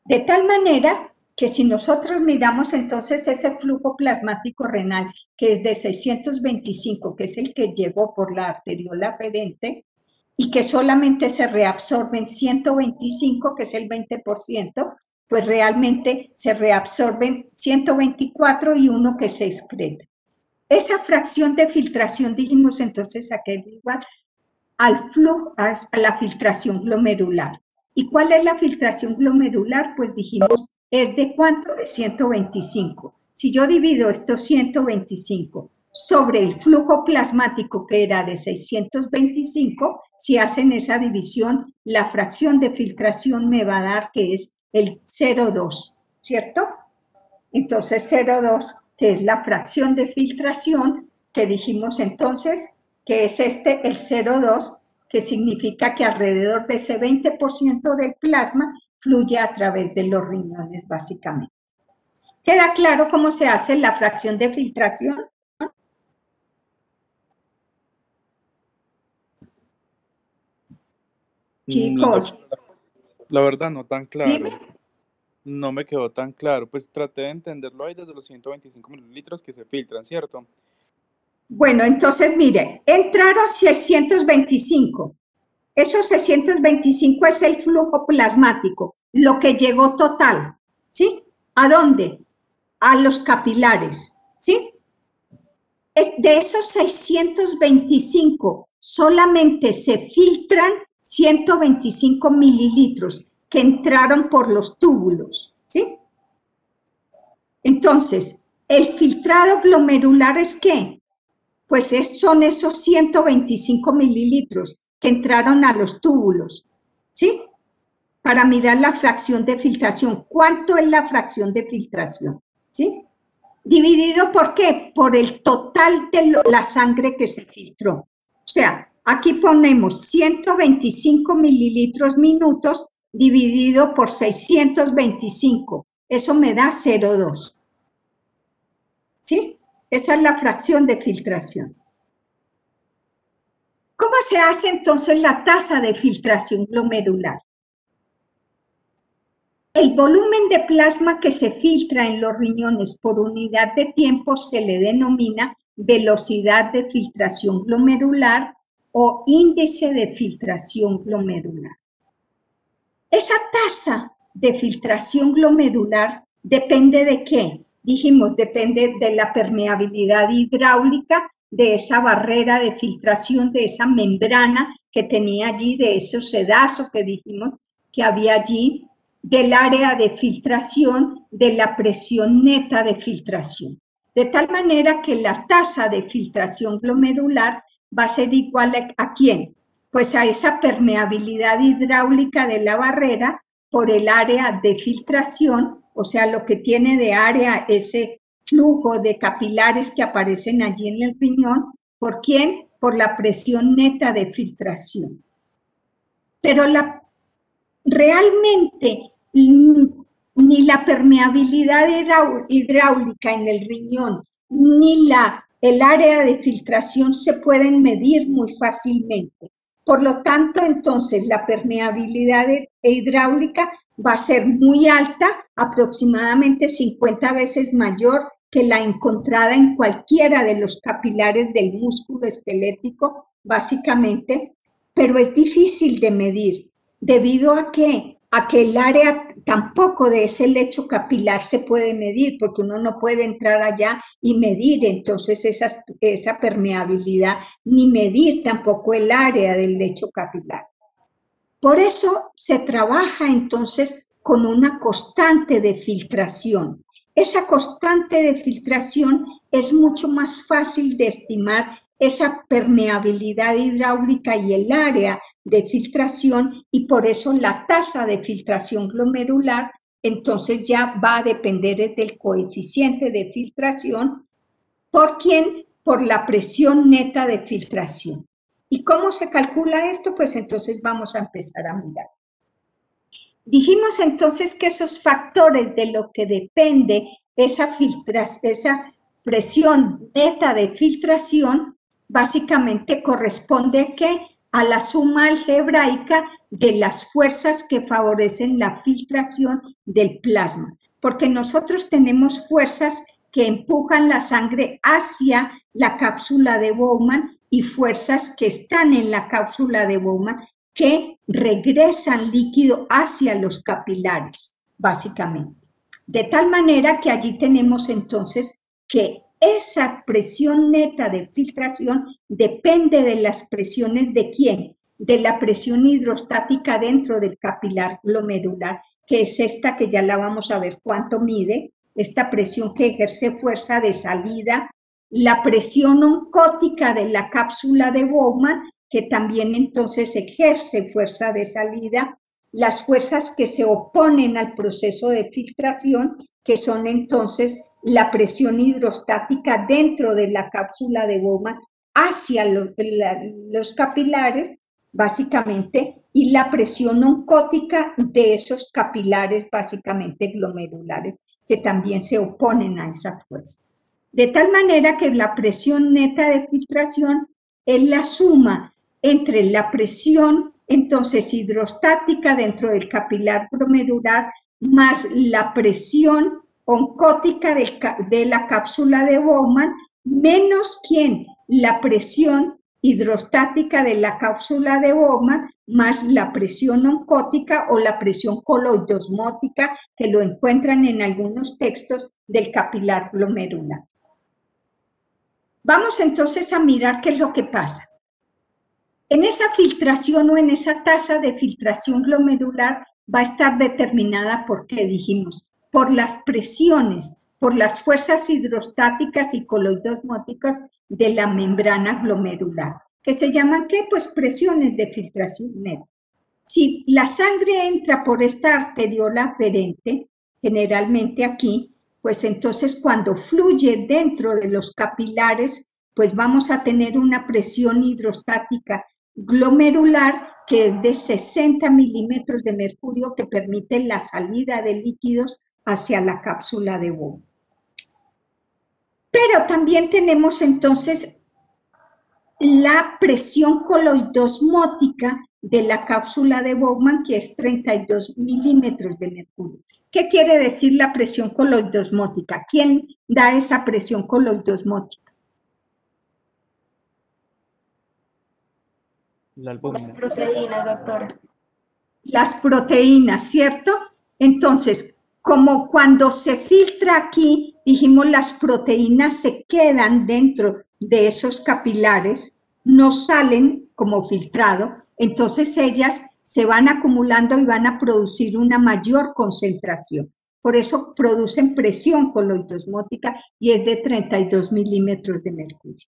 De tal manera que si nosotros miramos entonces ese flujo plasmático renal, que es de 625, que es el que llegó por la arteriola aferente, y que solamente se reabsorben 125, que es el 20%, pues realmente se reabsorben 124 y uno que se excreta. Esa fracción de filtración, dijimos entonces, a que es igual al flujo, a la filtración glomerular. ¿Y cuál es la filtración glomerular? Pues dijimos, ¿es de cuánto? De 125. Si yo divido estos 125 sobre el flujo plasmático que era de 625, si hacen esa división, la fracción de filtración me va a dar que es el 0,2, ¿cierto? Entonces 0,2, que es la fracción de filtración, que dijimos entonces que es el 0,2, que significa que alrededor de ese 20% del plasma fluye a través de los riñones, básicamente. ¿Queda claro cómo se hace la fracción de filtración? Chicos. La verdad no tan claro. Dime. No me quedó tan claro. Pues traté de entenderlo ahí desde los 125 mililitros que se filtran, ¿cierto? Bueno, entonces mire, entraron 625. Esos 625 es el flujo plasmático, lo que llegó total, ¿sí? ¿A dónde? A los capilares, ¿sí? De esos 625, solamente se filtran 125 mililitros que entraron por los túbulos, ¿sí? Entonces, ¿el filtrado glomerular es qué? Pues son esos 125 mililitros que entraron a los túbulos, ¿sí? Para mirar la fracción de filtración. ¿Cuánto es la fracción de filtración? ¿Sí? Dividido por qué? Por el total de la sangre que se filtró. O sea, aquí ponemos 125 mililitros minutos dividido por 625. Eso me da 0,2. ¿Sí? Esa es la fracción de filtración. ¿Cómo se hace entonces la tasa de filtración glomerular? El volumen de plasma que se filtra en los riñones por unidad de tiempo se le denomina velocidad de filtración glomerular o índice de filtración glomerular. Esa tasa de filtración glomerular depende de ¿qué? Dijimos, depende de la permeabilidad hidráulica de esa barrera de filtración, de esa membrana que tenía allí, de ese sedazo que dijimos que había allí, del área de filtración, de la presión neta de filtración. De tal manera que la tasa de filtración glomerular va a ser igual ¿a quién? Pues a esa permeabilidad hidráulica de la barrera por el área de filtración, o sea, lo que tiene de área ese flujo de capilares que aparecen allí en el riñón, ¿por quién? Por la presión neta de filtración. Pero realmente ni la permeabilidad hidráulica en el riñón, ni el área de filtración se pueden medir muy fácilmente. Por lo tanto, entonces, la permeabilidad hidráulica va a ser muy alta, aproximadamente 50 veces mayor que la encontrada en cualquiera de los capilares del músculo esquelético, básicamente, pero es difícil de medir. ¿Debido a qué? a que el área tampoco de ese lecho capilar se puede medir, porque uno no puede entrar allá y medir entonces esa permeabilidad, ni medir tampoco el área del lecho capilar. Por eso se trabaja entonces con una constante de filtración. Esa constante de filtración es mucho más fácil de estimar esa permeabilidad hidráulica y el área de filtración, y por eso la tasa de filtración glomerular entonces ya va a depender del coeficiente de filtración. ¿Por quién? Por la presión neta de filtración. ¿Y cómo se calcula esto? Pues entonces vamos a empezar a mirar. Dijimos entonces que esos factores de lo que depende esa presión neta de filtración básicamente corresponde a la suma algebraica de las fuerzas que favorecen la filtración del plasma, porque nosotros tenemos fuerzas que empujan la sangre hacia la cápsula de Bowman y fuerzas que están en la cápsula de Bowman que regresan líquido hacia los capilares, básicamente. De tal manera que allí tenemos entonces que esa presión neta de filtración depende de las presiones de ¿quién? De la presión hidrostática dentro del capilar glomerular, que es esta que ya la vamos a ver cuánto mide, esta presión que ejerce fuerza de salida, la presión oncótica de la cápsula de Bowman, que también entonces ejerce fuerza de salida, las fuerzas que se oponen al proceso de filtración, que son entonces la presión hidrostática dentro de la cápsula de Bowman hacia los capilares, básicamente, y la presión oncótica de esos capilares, básicamente glomerulares, que también se oponen a esa fuerza. De tal manera que la presión neta de filtración es la suma entre la presión entonces hidrostática dentro del capilar glomerular más la presión oncótica de la cápsula de Bowman menos ¿quién? La presión hidrostática de la cápsula de Bowman más la presión oncótica o la presión coloidosmótica, que lo encuentran en algunos textos del capilar glomerular. Vamos entonces a mirar qué es lo que pasa. En esa filtración o en esa tasa de filtración glomerular va a estar determinada por qué dijimos, por las presiones, por las fuerzas hidrostáticas y coloidosmóticas de la membrana glomerular, que se llaman ¿qué? Pues presiones de filtración neta. Si la sangre entra por esta arteriola aferente, generalmente aquí, pues entonces cuando fluye dentro de los capilares, pues vamos a tener una presión hidrostática glomerular que es de 60 milímetros de mercurio, que permite la salida de líquidos hacia la cápsula de Bowman. Pero también tenemos entonces la presión coloidosmótica de la cápsula de Bowman, que es 32 milímetros de mercurio. ¿Qué quiere decir la presión coloidosmótica? ¿Quién da esa presión coloidosmótica? La albúmina. Las proteínas, doctora. Las proteínas, ¿cierto? Entonces, como cuando se filtra aquí, dijimos las proteínas se quedan dentro de esos capilares, no salen como filtrado, entonces ellas se van acumulando y van a producir una mayor concentración. Por eso producen presión coloidosmótica y es de 32 milímetros de mercurio.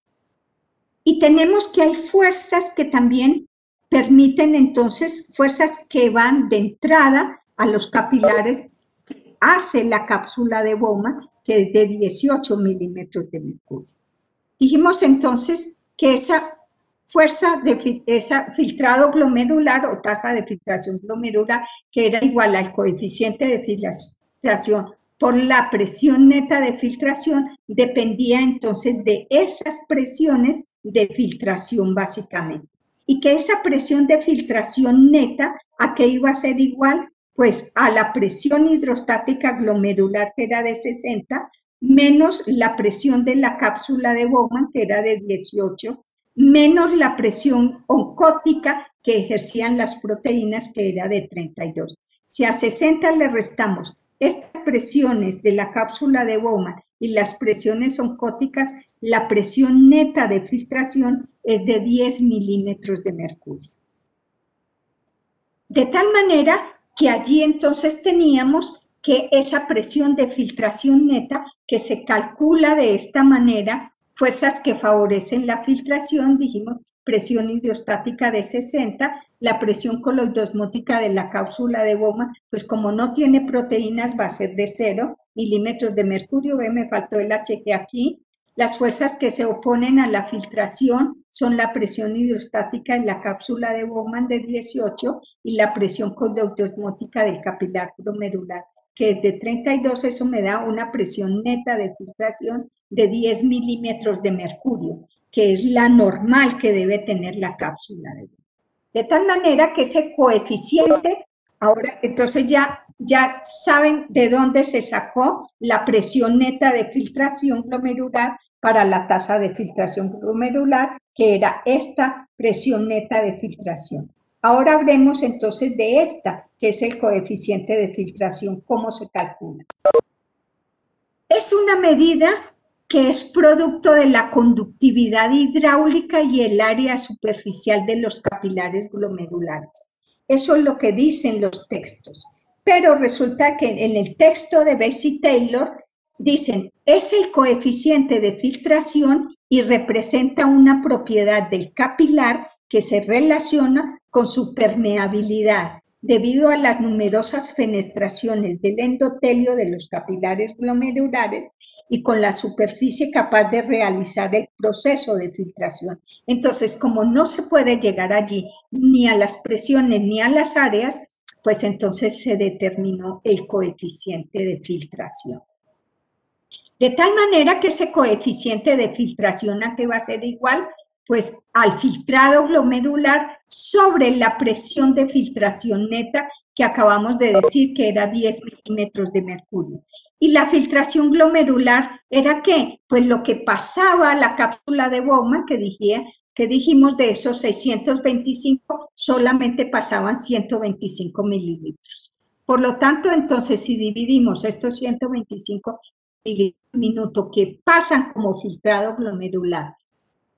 Y tenemos que hay fuerzas que también permiten entonces, fuerzas que van de entrada a los capilares, que hace la cápsula de Bowman, que es de 18 milímetros de mercurio. Dijimos entonces que esa fuerza de esa filtrado glomerular o tasa de filtración glomerular, que era igual al coeficiente de filtración por la presión neta de filtración, dependía entonces de esas presiones de filtración básicamente. Y que esa presión de filtración neta, ¿a qué iba a ser igual? Pues a la presión hidrostática glomerular, que era de 60, menos la presión de la cápsula de Bowman, que era de 18, menos la presión oncótica que ejercían las proteínas, que era de 32. Si a 60 le restamos estas presiones de la cápsula de Bowman y las presiones oncóticas, la presión neta de filtración es de 10 milímetros de mercurio. De tal manera que allí entonces teníamos que esa presión de filtración neta, que se calcula de esta manera, fuerzas que favorecen la filtración, dijimos presión hidrostática de 60, la presión coloidosmótica de la cápsula de Bowman, pues como no tiene proteínas va a ser de 0 milímetros de mercurio, ve, me faltó el HG aquí. Las fuerzas que se oponen a la filtración son la presión hidrostática en la cápsula de Bowman de 18 y la presión coloidosmótica del capilar glomerular, que es de 32, eso me da una presión neta de filtración de 10 milímetros de mercurio, que es la normal que debe tener la cápsula de Bowman. De tal manera que ese coeficiente, ahora entonces ya saben de dónde se sacó la presión neta de filtración glomerular para la tasa de filtración glomerular, que era esta presión neta de filtración. Ahora hablemos entonces de esta, que es el coeficiente de filtración, cómo se calcula. Es una medida que es producto de la conductividad hidráulica y el área superficial de los capilares glomerulares. Eso es lo que dicen los textos. Pero resulta que en el texto de Bessey Taylor dicen, es el coeficiente de filtración y representa una propiedad del capilar que se relaciona con su permeabilidad debido a las numerosas fenestraciones del endotelio de los capilares glomerulares y con la superficie capaz de realizar el proceso de filtración. Entonces, como no se puede llegar allí ni a las presiones ni a las áreas, pues entonces se determinó el coeficiente de filtración. De tal manera que ese coeficiente de filtración, ¿a qué va a ser igual? Pues al filtrado glomerular sobre la presión de filtración neta que acabamos de decir que era 10 milímetros de mercurio. ¿Y la filtración glomerular era qué? Pues lo que pasaba a la cápsula de Bowman, que dijimos de esos 625, solamente pasaban 125 mililitros. Por lo tanto, entonces, si dividimos estos 125 minuto que pasan como filtrado glomerular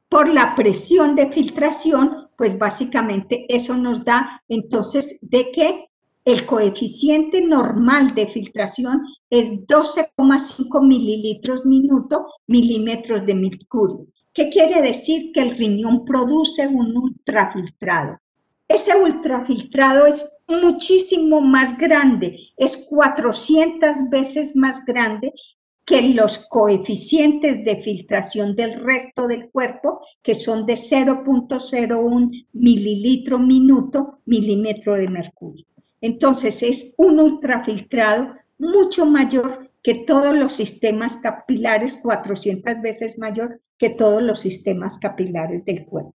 por la presión de filtración, pues básicamente eso nos da entonces de que el coeficiente normal de filtración es 12,5 milímetros de mercurio. ¿Qué quiere decir? Que el riñón produce un ultrafiltrado. Ese ultrafiltrado es muchísimo más grande, es 400 veces más grande que los coeficientes de filtración del resto del cuerpo, que son de 0,01 milímetro de mercurio. Entonces es un ultrafiltrado mucho mayor que todos los sistemas capilares, 400 veces mayor que todos los sistemas capilares del cuerpo.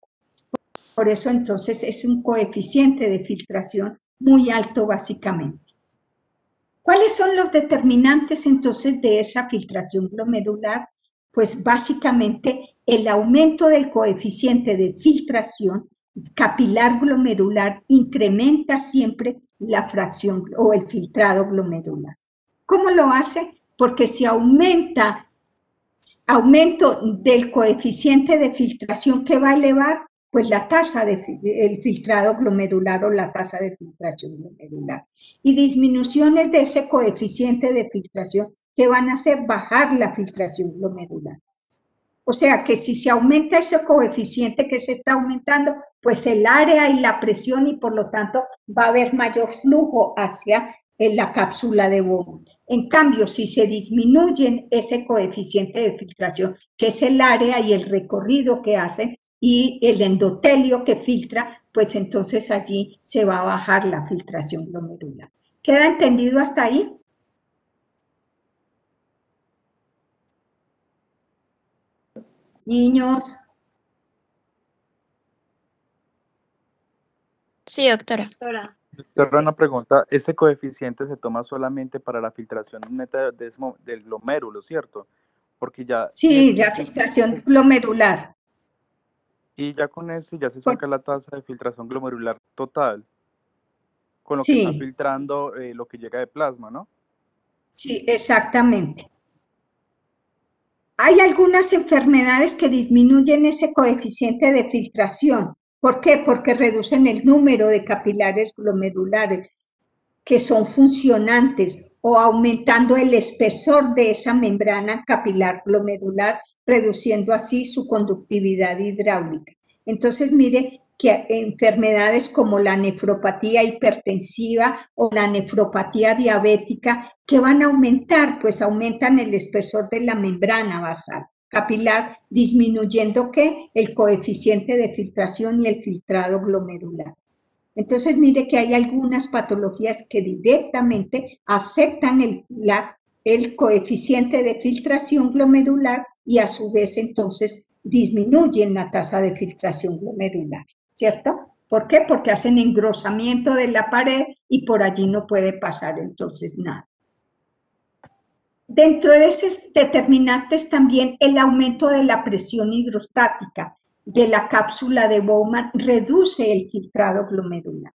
Por eso entonces es un coeficiente de filtración muy alto básicamente. ¿Cuáles son los determinantes entonces de esa filtración glomerular? Pues básicamente el aumento del coeficiente de filtración capilar glomerular incrementa siempre la fracción o el filtrado glomerular. ¿Cómo lo hace? Porque si aumento del coeficiente de filtración, ¿qué va a elevar? Pues la tasa del filtrado glomerular o la tasa de filtración glomerular. Y disminuciones de ese coeficiente de filtración que van a hacer bajar la filtración glomerular. O sea que si se aumenta ese coeficiente que se está aumentando, pues el área y la presión y por lo tanto va a haber mayor flujo hacia la cápsula de Bowman. En cambio, si se disminuyen ese coeficiente de filtración, que es el área y el recorrido que hacen, y el endotelio que filtra, pues entonces allí se va a bajar la filtración glomerular. ¿Queda entendido hasta ahí? Niños. Sí, doctora. Doctora, una pregunta, ¿ese coeficiente se toma solamente para la filtración neta del glomérulo, cierto? Porque ya... Sí, la filtración glomerular. Y ya con eso ya se saca la tasa de filtración glomerular total. con lo que está Sí, filtrando lo que llega de plasma, ¿no? sí, exactamente. Hay algunas enfermedades que disminuyen ese coeficiente de filtración. ¿Por qué? Porque reducen el número de capilares glomerulares que son funcionantes o aumentando el espesor de esa membrana capilar glomerular, reduciendo así su conductividad hidráulica. Entonces, mire que enfermedades como la nefropatía hipertensiva o la nefropatía diabética, ¿qué van a aumentar? Pues aumentan el espesor de la membrana basal capilar, disminuyendo ¿qué? El coeficiente de filtración y el filtrado glomerular. Entonces, mire que hay algunas patologías que directamente afectan el coeficiente de filtración glomerular y a su vez entonces disminuyen la tasa de filtración glomerular, ¿cierto? ¿Por qué? Porque hacen engrosamiento de la pared y por allí no puede pasar entonces nada. Dentro de esos determinantes también el aumento de la presión hidrostática de la cápsula de Bowman reduce el filtrado glomerular.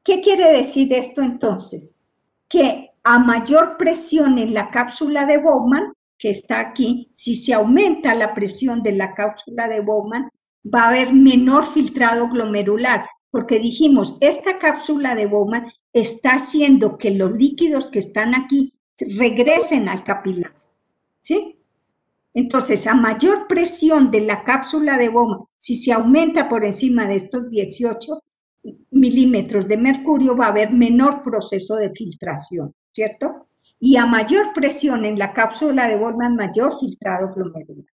¿Qué quiere decir esto entonces? Que a mayor presión en la cápsula de Bowman, que está aquí, si se aumenta la presión de la cápsula de Bowman, va a haber menor filtrado glomerular, porque dijimos, esta cápsula de Bowman está haciendo que los líquidos que están aquí regresen al capilar, ¿sí? Entonces, a mayor presión de la cápsula de Bowman, si se aumenta por encima de estos 18 milímetros de mercurio, va a haber menor proceso de filtración, ¿cierto? Y a mayor presión en la cápsula de Bowman, mayor filtrado glomerular.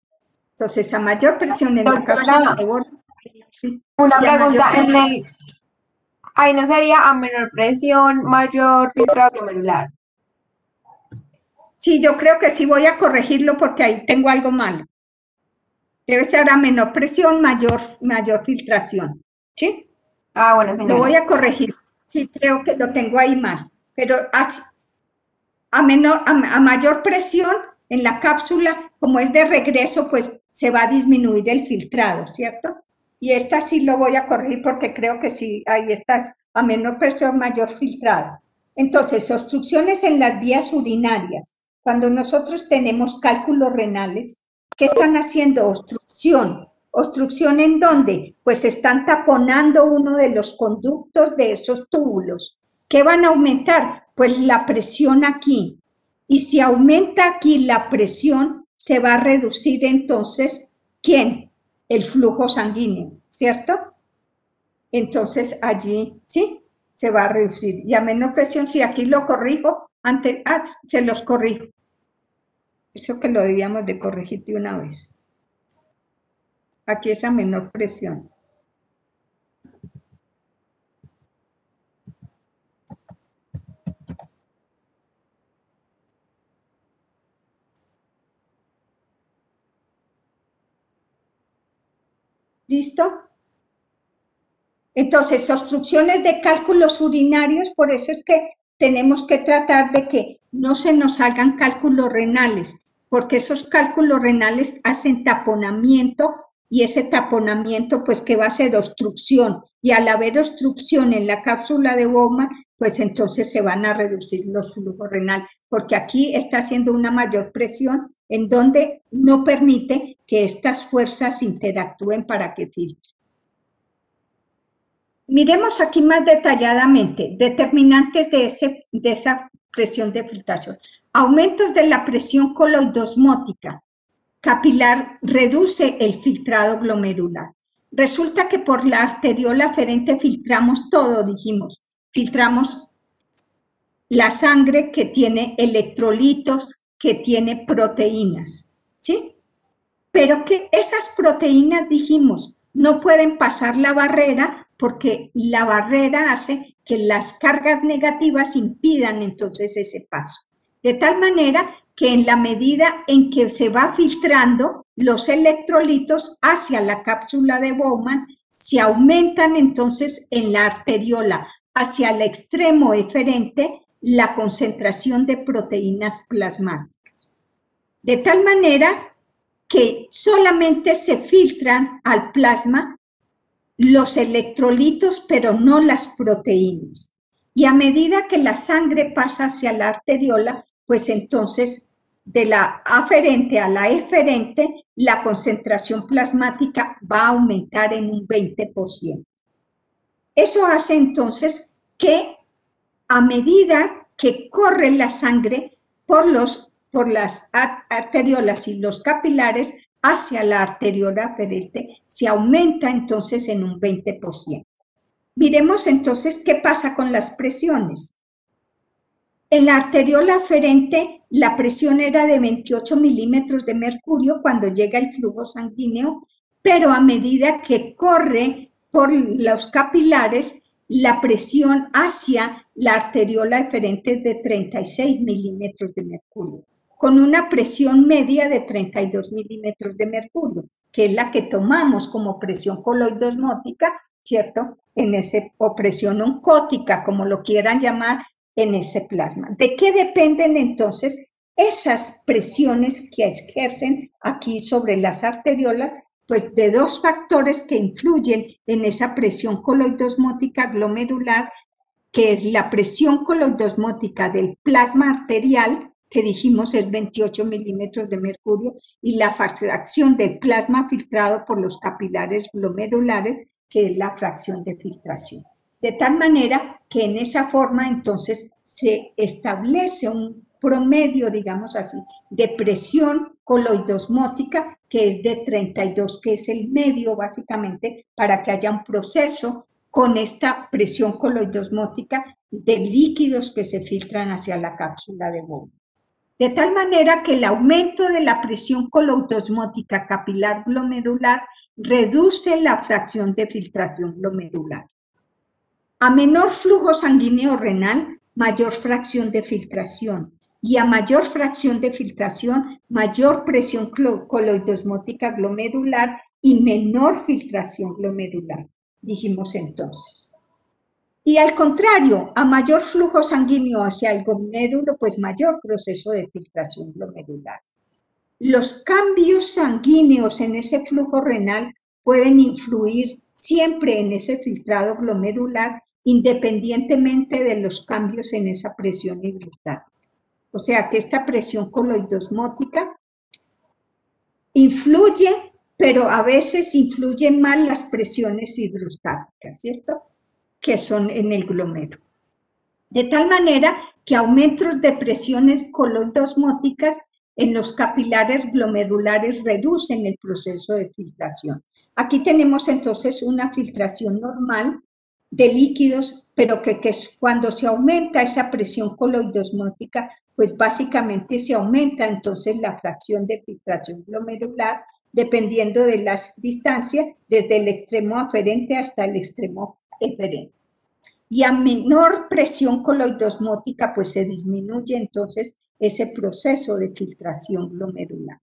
Entonces, a mayor presión en la cápsula de Bowman, una y a mayor pregunta, presión, ahí no sería a menor presión, mayor filtrado glomerular. sí, yo creo que sí voy a corregirlo porque ahí tengo algo malo. Debe ser a menor presión, mayor filtración, ¿sí? Ah, bueno, señora. Lo voy a corregir. Sí, creo que lo tengo ahí mal. Pero a mayor presión en la cápsula, como es de regreso, pues se va a disminuir el filtrado, ¿cierto? Y esta sí lo voy a corregir porque creo que sí, ahí está, a menor presión, mayor filtrado. Entonces, obstrucciones en las vías urinarias. Cuando nosotros tenemos cálculos renales, ¿qué están haciendo? Obstrucción. ¿Obstrucción en dónde? Pues están taponando uno de los conductos de esos túbulos. ¿Qué van a aumentar? Pues la presión aquí. Y si aumenta aquí la presión, se va a reducir entonces, ¿quién? El flujo sanguíneo, ¿cierto? Entonces allí, ¿sí? Se va a reducir. Y a menor presión, si aquí lo corrijo, se los corrijo. Eso que lo debíamos de corregir de una vez. Aquí es a menor presión. ¿Listo? Entonces, obstrucciones de cálculos urinarios, por eso es que tenemos que tratar de que no se nos hagan cálculos renales, porque esos cálculos renales hacen taponamiento y ese taponamiento, pues, que va a ser obstrucción. Y al haber obstrucción en la cápsula de Bowman, pues entonces se van a reducir los flujos renales, porque aquí está haciendo una mayor presión en donde no permite que estas fuerzas interactúen para que filtre. Miremos aquí más detalladamente determinantes de esa presión de filtración. Aumentos de la presión coloidosmótica capilar reduce el filtrado glomerular. Resulta que por la arteriola aferente filtramos todo, dijimos. Filtramos la sangre que tiene electrolitos, que tiene proteínas, ¿sí? Pero que esas proteínas, dijimos, no pueden pasar la barrera porque la barrera hace que las cargas negativas impidan entonces ese paso. De tal manera que en la medida en que se va filtrando los electrolitos hacia la cápsula de Bowman, se aumentan entonces en la arteriola hacia el extremo eferente la concentración de proteínas plasmáticas. De tal manera que solamente se filtran al plasma los electrolitos, pero no las proteínas. Y a medida que la sangre pasa hacia la arteriola, pues entonces de la aferente a la eferente, la concentración plasmática va a aumentar en un 20%. Eso hace entonces que a medida que corre la sangre por las arteriolas y los capilares hacia la arteriola aferente, se aumenta entonces en un 20%. Miremos entonces qué pasa con las presiones. En la arteriola aferente, la presión era de 28 milímetros de mercurio cuando llega el flujo sanguíneo, pero a medida que corre por los capilares, la presión hacia la arteriola eferente es de 36 milímetros de mercurio, con una presión media de 32 milímetros de mercurio, que es la que tomamos como presión coloidosmótica, ¿cierto? O presión oncótica, como lo quieran llamar, en ese plasma. ¿De qué dependen entonces esas presiones que ejercen aquí sobre las arteriolas? Pues de dos factores que influyen en esa presión coloidosmótica glomerular, que es la presión coloidosmótica del plasma arterial, que dijimos es 28 milímetros de mercurio, y la fracción del plasma filtrado por los capilares glomerulares, que es la fracción de filtración. De tal manera que en esa forma entonces se establece un promedio, digamos así, de presión coloidosmótica que es de 32, que es el medio básicamente para que haya un proceso con esta presión coloidosmótica de líquidos que se filtran hacia la cápsula de Bowman. De tal manera que el aumento de la presión coloidosmótica capilar glomerular reduce la fracción de filtración glomerular. A menor flujo sanguíneo renal, mayor fracción de filtración. Y a mayor fracción de filtración, mayor presión coloidosmótica glomerular y menor filtración glomerular, dijimos entonces. Y al contrario, a mayor flujo sanguíneo hacia el glomérulo, pues mayor proceso de filtración glomerular. Los cambios sanguíneos en ese flujo renal pueden influir siempre en ese filtrado glomerular, independientemente de los cambios en esa presión hidrostática. O sea que esta presión coloidosmótica influye, pero a veces influyen más las presiones hidrostáticas, ¿cierto? Que son en el glomérulo. De tal manera que aumentos de presiones coloidosmóticas en los capilares glomerulares reducen el proceso de filtración. Aquí tenemos entonces una filtración normal de líquidos, pero que cuando se aumenta esa presión coloidosmótica, pues básicamente se aumenta entonces la fracción de filtración glomerular, dependiendo de las distancias, desde el extremo aferente hasta el extremo eferente. Y a menor presión coloidosmótica, pues se disminuye entonces ese proceso de filtración glomerular.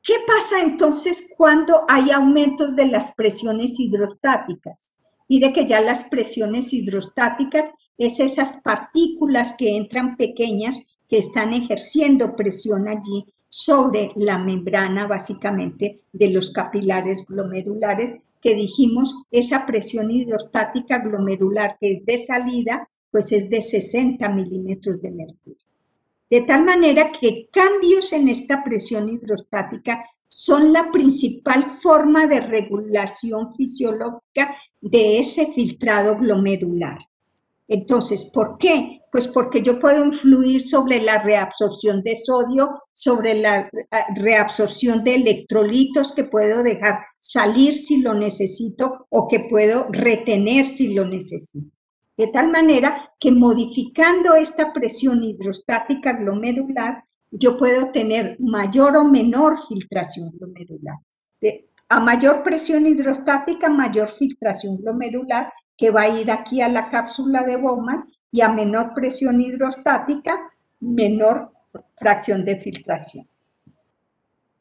¿Qué pasa entonces cuando hay aumentos de las presiones hidrostáticas? Mire que ya las presiones hidrostáticas es esas partículas que entran pequeñas que están ejerciendo presión allí sobre la membrana básicamente de los capilares glomerulares, que dijimos esa presión hidrostática glomerular que es de salida, pues es de 60 milímetros de mercurio. De tal manera que cambios en esta presión hidrostática son la principal forma de regulación fisiológica de ese filtrado glomerular. Entonces, ¿por qué? Pues porque yo puedo influir sobre la reabsorción de sodio, sobre la reabsorción de electrolitos que puedo dejar salir si lo necesito o que puedo retener si lo necesito. De tal manera que modificando esta presión hidrostática glomerular, yo puedo tener mayor o menor filtración glomerular. A mayor presión hidrostática, mayor filtración glomerular, que va a ir aquí a la cápsula de Bowman, y a menor presión hidrostática, menor fracción de filtración.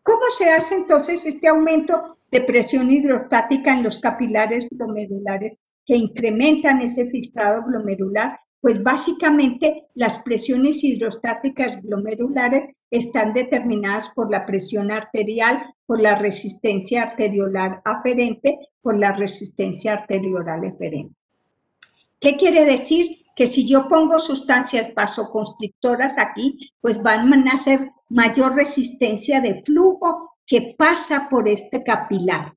¿Cómo se hace entonces este aumento de presión hidrostática en los capilares glomerulares que incrementan ese filtrado glomerular? Pues básicamente las presiones hidrostáticas glomerulares están determinadas por la presión arterial, por la resistencia arteriolar aferente, por la resistencia arteriolar eferente. ¿Qué quiere decir? Que si yo pongo sustancias vasoconstrictoras aquí, pues van a hacer mayor resistencia de flujo que pasa por este capilar.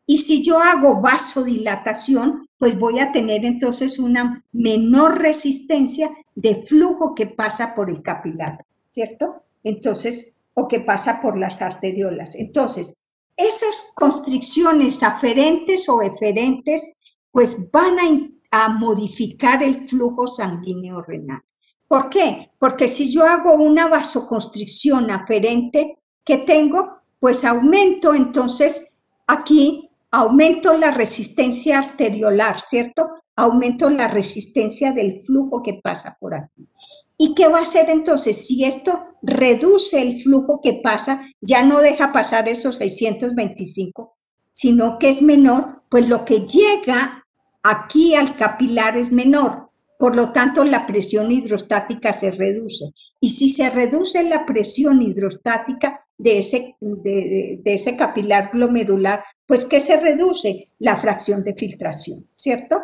Y si yo hago vasodilatación, pues voy a tener entonces una menor resistencia de flujo que pasa por el capilar, ¿cierto? Entonces, o que pasa por las arteriolas. Entonces, esas constricciones aferentes o eferentes, pues van a modificar el flujo sanguíneo renal. ¿Por qué? Porque si yo hago una vasoconstricción aferente que tengo, pues aumento entonces aquí, aumento la resistencia arteriolar, ¿cierto? Aumento la resistencia del flujo que pasa por aquí. ¿Y qué va a hacer entonces? Si esto reduce el flujo que pasa, ya no deja pasar esos 625, sino que es menor, pues lo que llega aquí al capilar es menor. Por lo tanto, la presión hidrostática se reduce. Y si se reduce la presión hidrostática de ese capilar glomerular, pues ¿qué se reduce? La fracción de filtración, ¿cierto?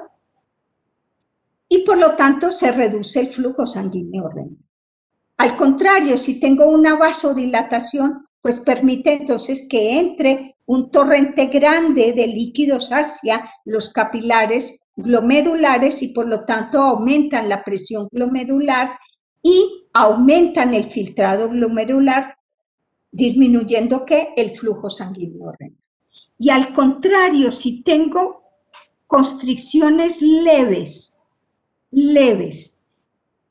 Y por lo tanto se reduce el flujo sanguíneo renal. Al contrario, si tengo una vasodilatación, pues permite entonces que entre un torrente grande de líquidos hacia los capilares glomerulares y por lo tanto aumentan la presión glomerular y aumentan el filtrado glomerular, disminuyendo ¿qué? El flujo sanguíneo renal. Y al contrario, si tengo constricciones leves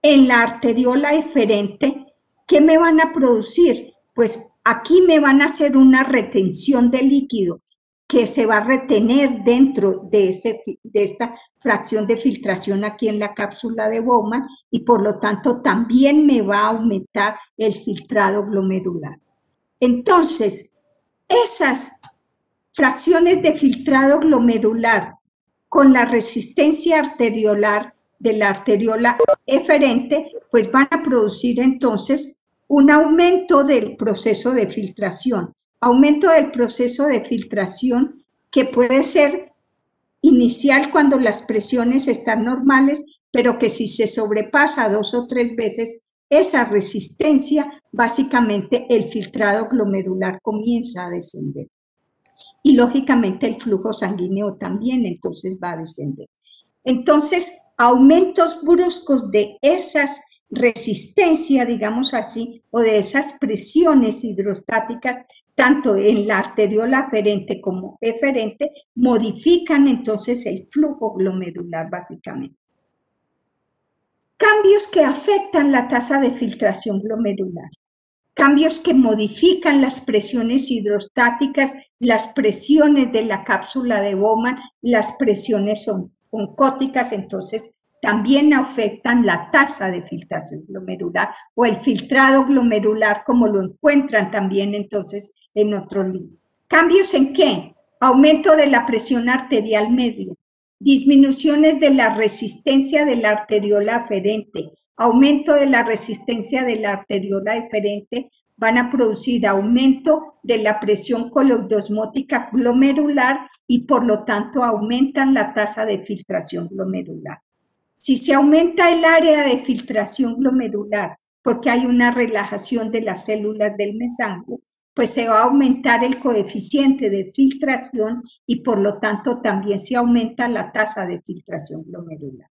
en la arteriola eferente, ¿qué me van a producir? Pues aquí me van a hacer una retención de líquido que se va a retener dentro de esta fracción de filtración aquí en la cápsula de Bowman y por lo tanto también me va a aumentar el filtrado glomerular. Entonces, esas fracciones de filtrado glomerular con la resistencia arteriolar de la arteriola eferente, pues van a producir entonces un aumento del proceso de filtración. Aumento del proceso de filtración que puede ser inicial cuando las presiones están normales, pero que si se sobrepasa 2 o 3 veces esa resistencia, básicamente el filtrado glomerular comienza a descender. Y lógicamente el flujo sanguíneo también entonces va a descender. Entonces, aumentos bruscos de esas resistencias, digamos así, o de esas presiones hidrostáticas, tanto en la arteriola aferente como eferente, modifican entonces el flujo glomerular básicamente. Cambios que afectan la tasa de filtración glomerular. Cambios que modifican las presiones hidrostáticas, las presiones de la cápsula de Bowman, las presiones oncóticas, entonces también afectan la tasa de filtración glomerular o el filtrado glomerular, como lo encuentran también entonces en otro libro. ¿Cambios en qué? Aumento de la presión arterial media, disminuciones de la resistencia de la arteriola aferente, aumento de la resistencia de la arteriola eferente, van a producir aumento de la presión coloidosmótica glomerular y por lo tanto aumentan la tasa de filtración glomerular. Si se aumenta el área de filtración glomerular porque hay una relajación de las células del mesango, pues se va a aumentar el coeficiente de filtración y por lo tanto también se aumenta la tasa de filtración glomerular.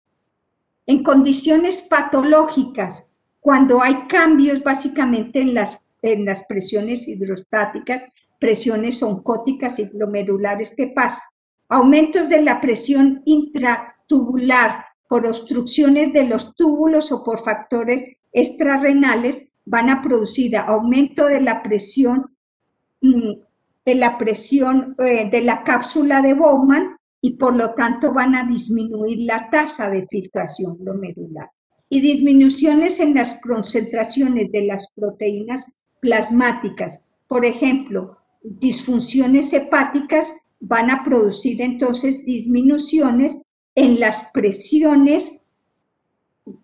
En condiciones patológicas, cuando hay cambios básicamente en las presiones hidrostáticas, presiones oncóticas y glomerulares, ¿qué pasa? Aumentos de la presión intratubular por obstrucciones de los túbulos o por factores extrarrenales van a producir aumento de la presión de la cápsula de Bowman y por lo tanto van a disminuir la tasa de filtración glomerular. Y disminuciones en las concentraciones de las proteínas plasmáticas, por ejemplo, disfunciones hepáticas van a producir entonces disminuciones en las presiones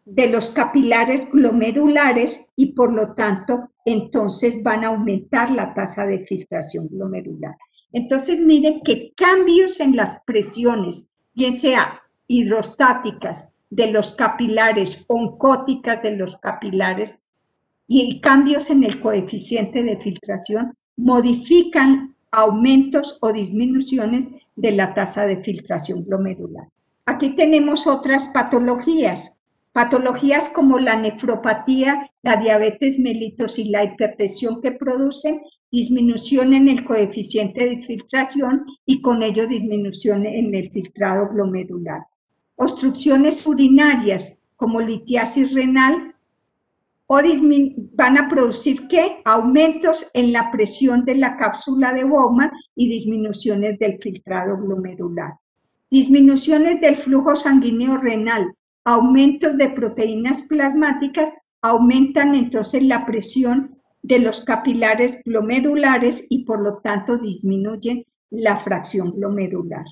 de los capilares glomerulares y por lo tanto entonces van a aumentar la tasa de filtración glomerular. Entonces miren que cambios en las presiones, bien sea hidrostáticas de los capilares, oncóticas de los capilares y cambios en el coeficiente de filtración modifican aumentos o disminuciones de la tasa de filtración glomerular. Aquí tenemos otras patologías como la nefropatía, la diabetes mellitus y la hipertensión que producen disminución en el coeficiente de filtración y con ello disminución en el filtrado glomerular. Obstrucciones urinarias como litiasis renal van a producir ¿qué? Aumentos en la presión de la cápsula de Bowman y disminuciones del filtrado glomerular. Disminuciones del flujo sanguíneo renal, aumentos de proteínas plasmáticas, aumentan entonces la presión de los capilares glomerulares y por lo tanto disminuyen la fracción glomerular.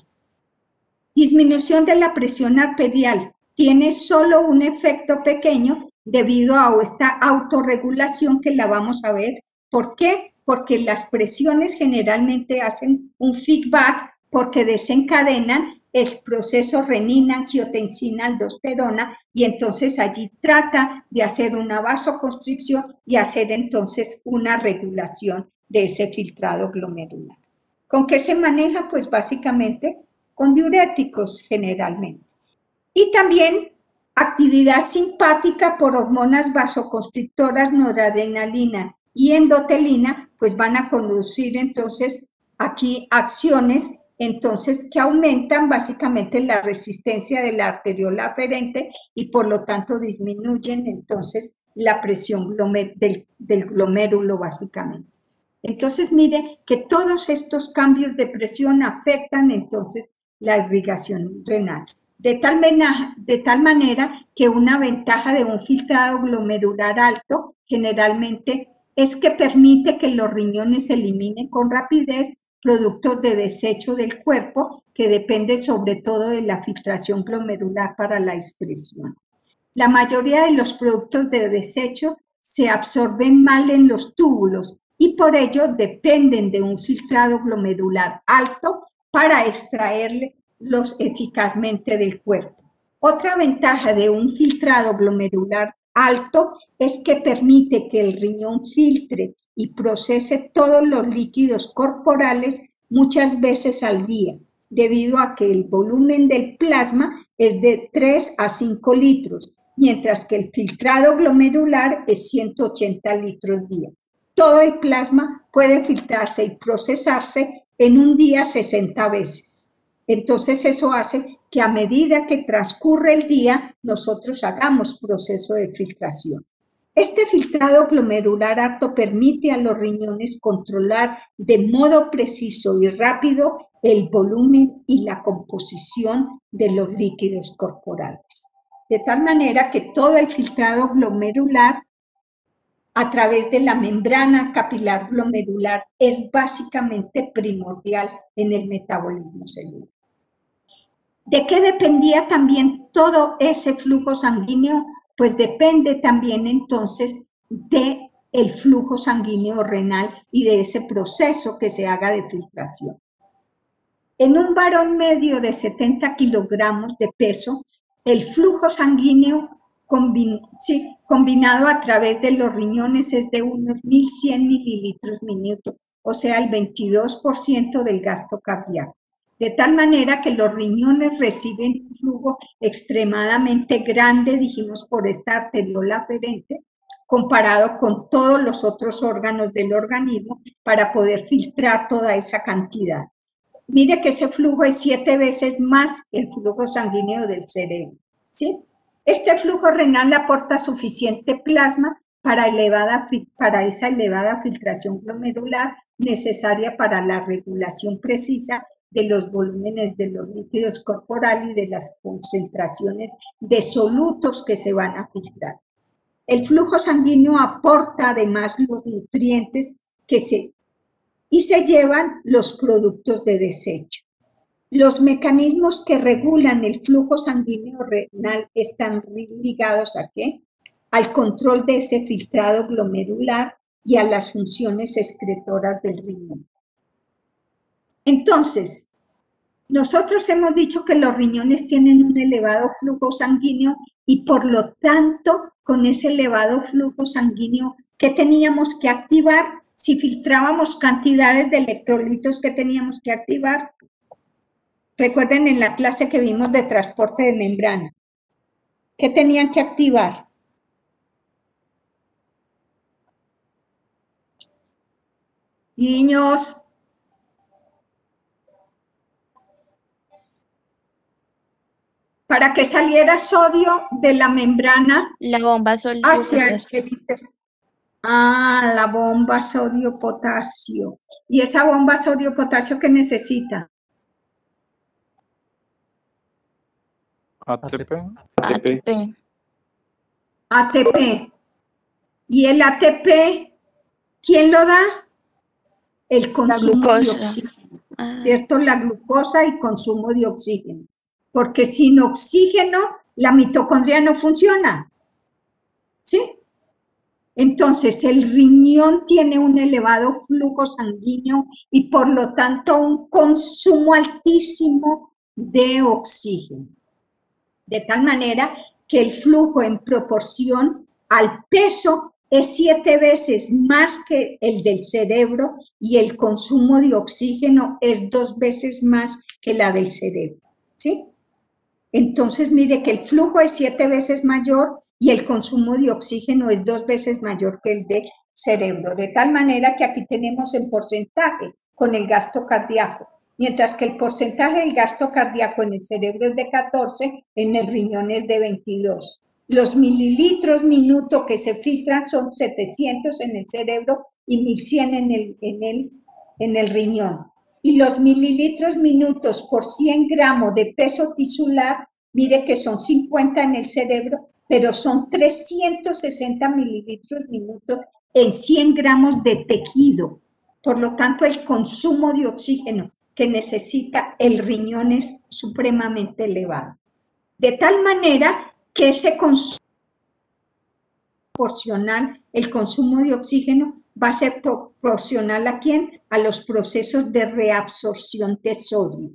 Disminución de la presión arterial tiene solo un efecto pequeño debido a esta autorregulación que la vamos a ver. ¿Por qué? Porque las presiones generalmente hacen un feedback porque desencadenan el proceso renina, angiotensina, aldosterona y entonces allí trata de hacer una vasoconstricción y hacer entonces una regulación de ese filtrado glomerular. ¿Con qué se maneja? Pues básicamente con diuréticos generalmente. Y también actividad simpática por hormonas vasoconstrictoras, noradrenalina y endotelina, pues van a conducir entonces aquí acciones entonces que aumentan básicamente la resistencia de la arteriola aferente y por lo tanto disminuyen entonces la presión del glomérulo básicamente. Entonces mire que todos estos cambios de presión afectan entonces la irrigación renal. De tal manera que una ventaja de un filtrado glomerular alto generalmente es que permite que los riñones eliminen con rapidez productos de desecho del cuerpo que depende sobre todo de la filtración glomerular para la excreción. La mayoría de los productos de desecho se absorben mal en los túbulos y por ello dependen de un filtrado glomerular alto para extraerlos eficazmente del cuerpo. Otra ventaja de un filtrado glomerular alto es que permite que el riñón filtre y procese todos los líquidos corporales muchas veces al día, debido a que el volumen del plasma es de 3 a 5 litros, mientras que el filtrado glomerular es 180 litros día. Todo el plasma puede filtrarse y procesarse en un día 60 veces. Entonces eso hace que a medida que transcurre el día, nosotros hagamos proceso de filtración. Este filtrado glomerular alto permite a los riñones controlar de modo preciso y rápido el volumen y la composición de los líquidos corporales. De tal manera que todo el filtrado glomerular a través de la membrana capilar glomerular es básicamente primordial en el metabolismo celular. ¿De qué dependía también todo ese flujo sanguíneo? Pues depende también entonces del flujo sanguíneo renal y de ese proceso que se haga de filtración. En un varón medio de 70 kilogramos de peso, el flujo sanguíneo combinado a través de los riñones es de unos 1.100 mililitros minuto, o sea, el 22% del gasto cardíaco. De tal manera que los riñones reciben un flujo extremadamente grande, dijimos, por esta arteriola aferente, comparado con todos los otros órganos del organismo para poder filtrar toda esa cantidad. Mire que ese flujo es 7 veces más el flujo sanguíneo del cerebro, ¿sí? Este flujo renal aporta suficiente plasma para esa elevada filtración glomerular necesaria para la regulación precisa de los volúmenes de los líquidos corporales y de las concentraciones de solutos que se van a filtrar. El flujo sanguíneo aporta además los nutrientes y se llevan los productos de desecho. Los mecanismos que regulan el flujo sanguíneo renal están ligados ¿a qué? Al control de ese filtrado glomerular y a las funciones excretoras del riñón. Entonces, Nosotros hemos dicho que los riñones tienen un elevado flujo sanguíneo y por lo tanto, con ese elevado flujo sanguíneo, ¿qué teníamos que activar? Si filtrábamos cantidades de electrolitos, ¿qué teníamos que activar? Recuerden en la clase que vimos de transporte de membrana. ¿Qué tenían que activar? Niños. Para que saliera sodio de la membrana La bomba hacia sodio-potasio. el intestino. Ah, la bomba sodio-potasio. ¿Y esa bomba sodio-potasio qué necesita? ATP. ATP. ATP. ¿Y el ATP quién lo da? El consumo de glucosa. oxígeno, Ah, ¿cierto? La glucosa y consumo de oxígeno. Porque sin oxígeno la mitocondria no funciona. ¿Sí? Entonces, el riñón tiene un elevado flujo sanguíneo y por lo tanto un consumo altísimo de oxígeno. De tal manera que el flujo en proporción al peso es 7 veces más que el del cerebro y el consumo de oxígeno es 2 veces más que la del cerebro. ¿Sí? Entonces, mire que el flujo es 7 veces mayor y el consumo de oxígeno es 2 veces mayor que el del cerebro. De tal manera que aquí tenemos en porcentaje con el gasto cardíaco. Mientras que el porcentaje del gasto cardíaco en el cerebro es de 14, en el riñón es de 22. Los mililitros minuto que se filtran son 700 en el cerebro y 1100 en el riñón. Y los mililitros minutos por 100 gramos de peso tisular, mire que son 50 en el cerebro, pero son 360 mililitros minutos en 100 gramos de tejido. Por lo tanto, el consumo de oxígeno que necesita el riñón es supremamente elevado. De tal manera que ese consumo proporcional, el consumo de oxígeno va a ser proporcional ¿a quién? A los procesos de reabsorción de sodio.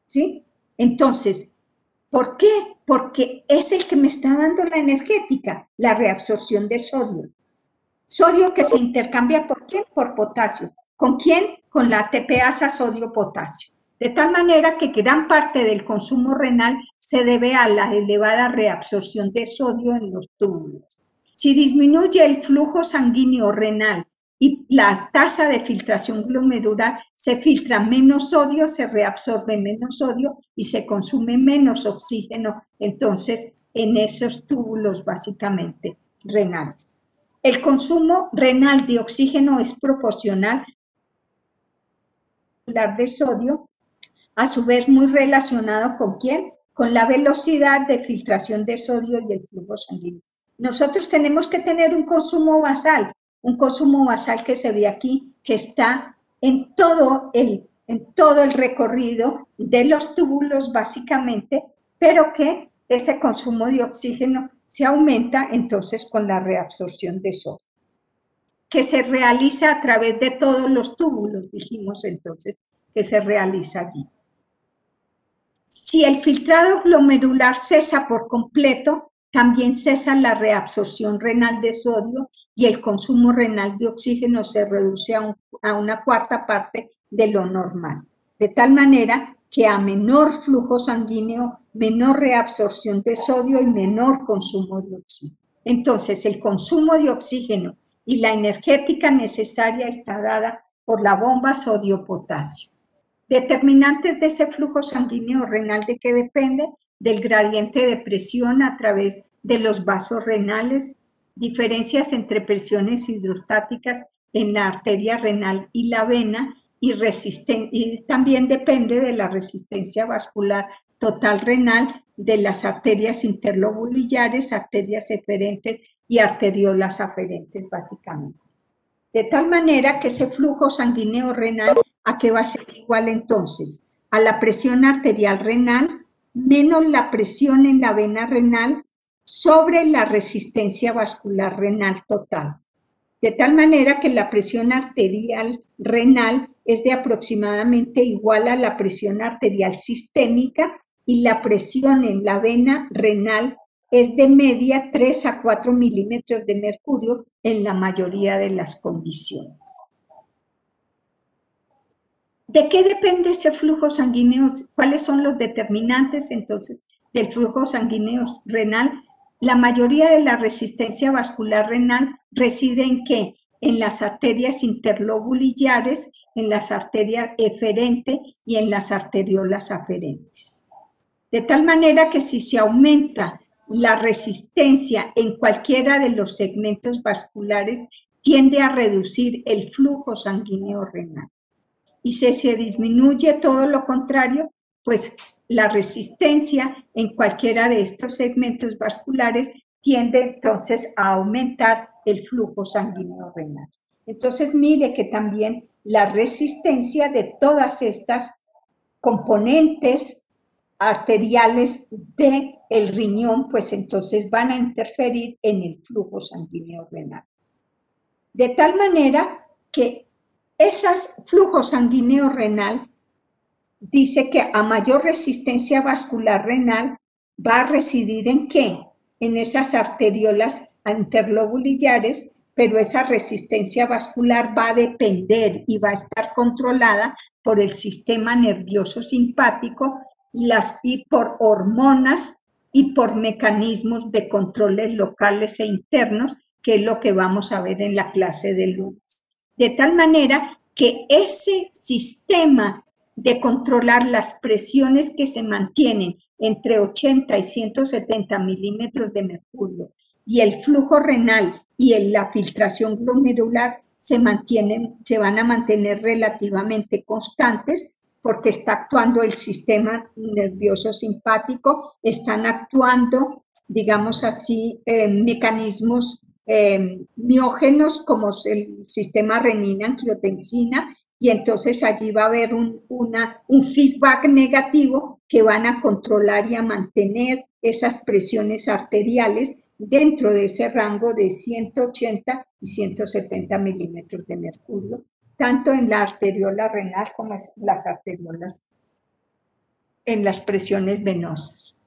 ¿Sí? Entonces, ¿por qué? Porque es el que me está dando la energética, la reabsorción de sodio. Sodio que se intercambia ¿por quién? Por potasio. ¿Con quién? Con la ATPasa sodio-potasio. De tal manera que gran parte del consumo renal se debe a la elevada reabsorción de sodio en los túbulos. Si disminuye el flujo sanguíneo renal y la tasa de filtración glomerular, se filtra menos sodio, se reabsorbe menos sodio y se consume menos oxígeno, entonces, en esos túbulos básicamente renales. El consumo renal de oxígeno es proporcional de sodio, a su vez muy relacionado ¿con quién? Con la velocidad de filtración de sodio y el flujo sanguíneo. Nosotros tenemos que tener un consumo basal que se ve aquí, que está en todo el recorrido de los túbulos básicamente, pero que ese consumo de oxígeno se aumenta entonces con la reabsorción de sodio, que se realiza a través de todos los túbulos, dijimos entonces, que se realiza allí. Si el filtrado glomerular cesa por completo, también cesa la reabsorción renal de sodio y el consumo renal de oxígeno se reduce a una cuarta parte de lo normal. De tal manera que a menor flujo sanguíneo, menor reabsorción de sodio y menor consumo de oxígeno. Entonces, el consumo de oxígeno y la energética necesaria está dada por la bomba sodio-potasio. Determinantes de ese flujo sanguíneo renal, ¿de qué depende? Del gradiente de presión a través de los vasos renales, diferencias entre presiones hidrostáticas en la arteria renal y la vena, y también depende de la resistencia vascular total renal de las arterias interlobulillares, arterias eferentes y arteriolas aferentes, básicamente. De tal manera que ese flujo sanguíneo renal, ¿a qué va a ser igual entonces? A la presión arterial renal menos la presión en la vena renal sobre la resistencia vascular renal total. De tal manera que la presión arterial renal es de aproximadamente igual a la presión arterial sistémica y la presión en la vena renal es de media 3 a 4 milímetros de mercurio en la mayoría de las condiciones. ¿De qué depende ese flujo sanguíneo? ¿Cuáles son los determinantes entonces del flujo sanguíneo renal? La mayoría de la resistencia vascular renal reside ¿en qué? En las arterias interlobulares, en las arterias eferentes y en las arteriolas aferentes. De tal manera que si se aumenta la resistencia en cualquiera de los segmentos vasculares, tiende a reducir el flujo sanguíneo renal. Y si se disminuye todo lo contrario, pues la resistencia en cualquiera de estos segmentos vasculares tiende entonces a aumentar el flujo sanguíneo renal. Entonces mire que también la resistencia de todas estas componentes arteriales del riñón, pues entonces van a interferir en el flujo sanguíneo renal. De tal manera que ese flujo sanguíneo renal dice que a mayor resistencia vascular renal va a residir ¿en qué? En esas arteriolas interlobulares, pero esa resistencia vascular va a depender y va a estar controlada por el sistema nervioso simpático y por hormonas y por mecanismos de controles locales e internos, que es lo que vamos a ver en la clase del lunes. De tal manera que ese sistema de controlar las presiones que se mantienen entre 80 y 170 milímetros de mercurio y el flujo renal y la filtración glomerular se van a mantener relativamente constantes porque está actuando el sistema nervioso simpático, están actuando, digamos así, mecanismos miógenos como el sistema renina-angiotensina, y entonces allí va a haber un feedback negativo que van a controlar y a mantener esas presiones arteriales dentro de ese rango de 180 y 170 milímetros de mercurio, tanto en la arteriola renal como en las arteriolas, en las presiones venosas.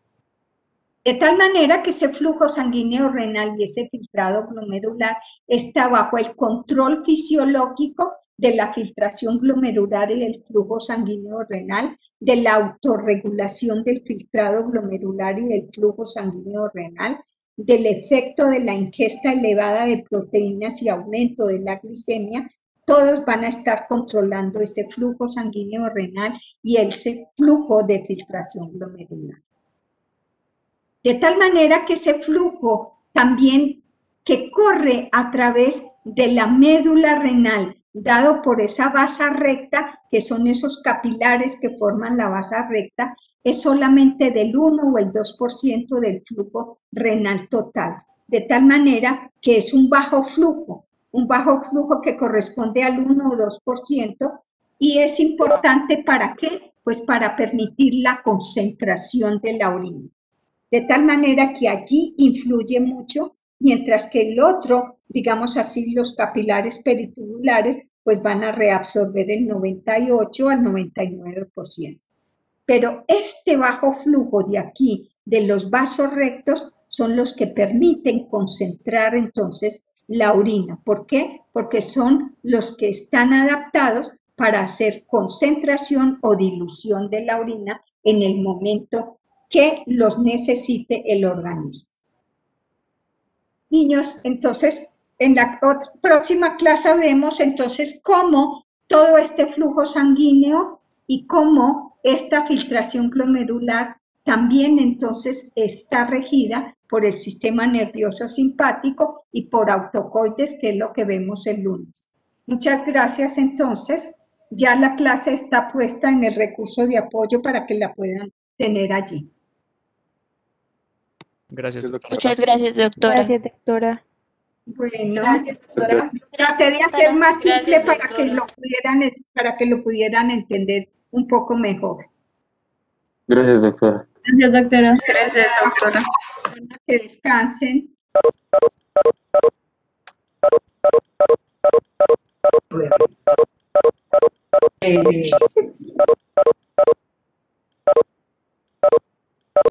De tal manera que ese flujo sanguíneo renal y ese filtrado glomerular está bajo el control fisiológico de la filtración glomerular y del flujo sanguíneo renal, de la autorregulación del filtrado glomerular y del flujo sanguíneo renal, del efecto de la ingesta elevada de proteínas y aumento de la glicemia. Todos van a estar controlando ese flujo sanguíneo renal y ese flujo de filtración glomerular. De tal manera que ese flujo también que corre a través de la médula renal, dado por esa vasa recta, que son esos capilares que forman la vasa recta, es solamente del 1 o el 2% del flujo renal total. De tal manera que es un bajo flujo que corresponde al 1 o 2%, y es importante ¿para qué? Pues para permitir la concentración de la orina. De tal manera que allí influye mucho, mientras que el otro, digamos así, los capilares peritubulares, pues van a reabsorber el 98 al 99%. Pero este bajo flujo de aquí, de los vasos rectos, son los que permiten concentrar entonces la orina. ¿Por qué? Porque son los que están adaptados para hacer concentración o dilución de la orina en el momento que los necesite el organismo. Niños, entonces, en la próxima clase vemos entonces cómo todo este flujo sanguíneo y cómo esta filtración glomerular también entonces está regida por el sistema nervioso simpático y por autocoides, que es lo que vemos el lunes. Muchas gracias entonces. Ya la clase está puesta en el recurso de apoyo para que la puedan tener allí. Gracias, doctora. Muchas gracias, doctora. Gracias, doctora. Bueno, Gracias, doctora. traté de hacer más simple Gracias, para que lo pudieran entender un poco mejor. Gracias, doctora. Gracias, doctora. Gracias, doctora. Que descansen.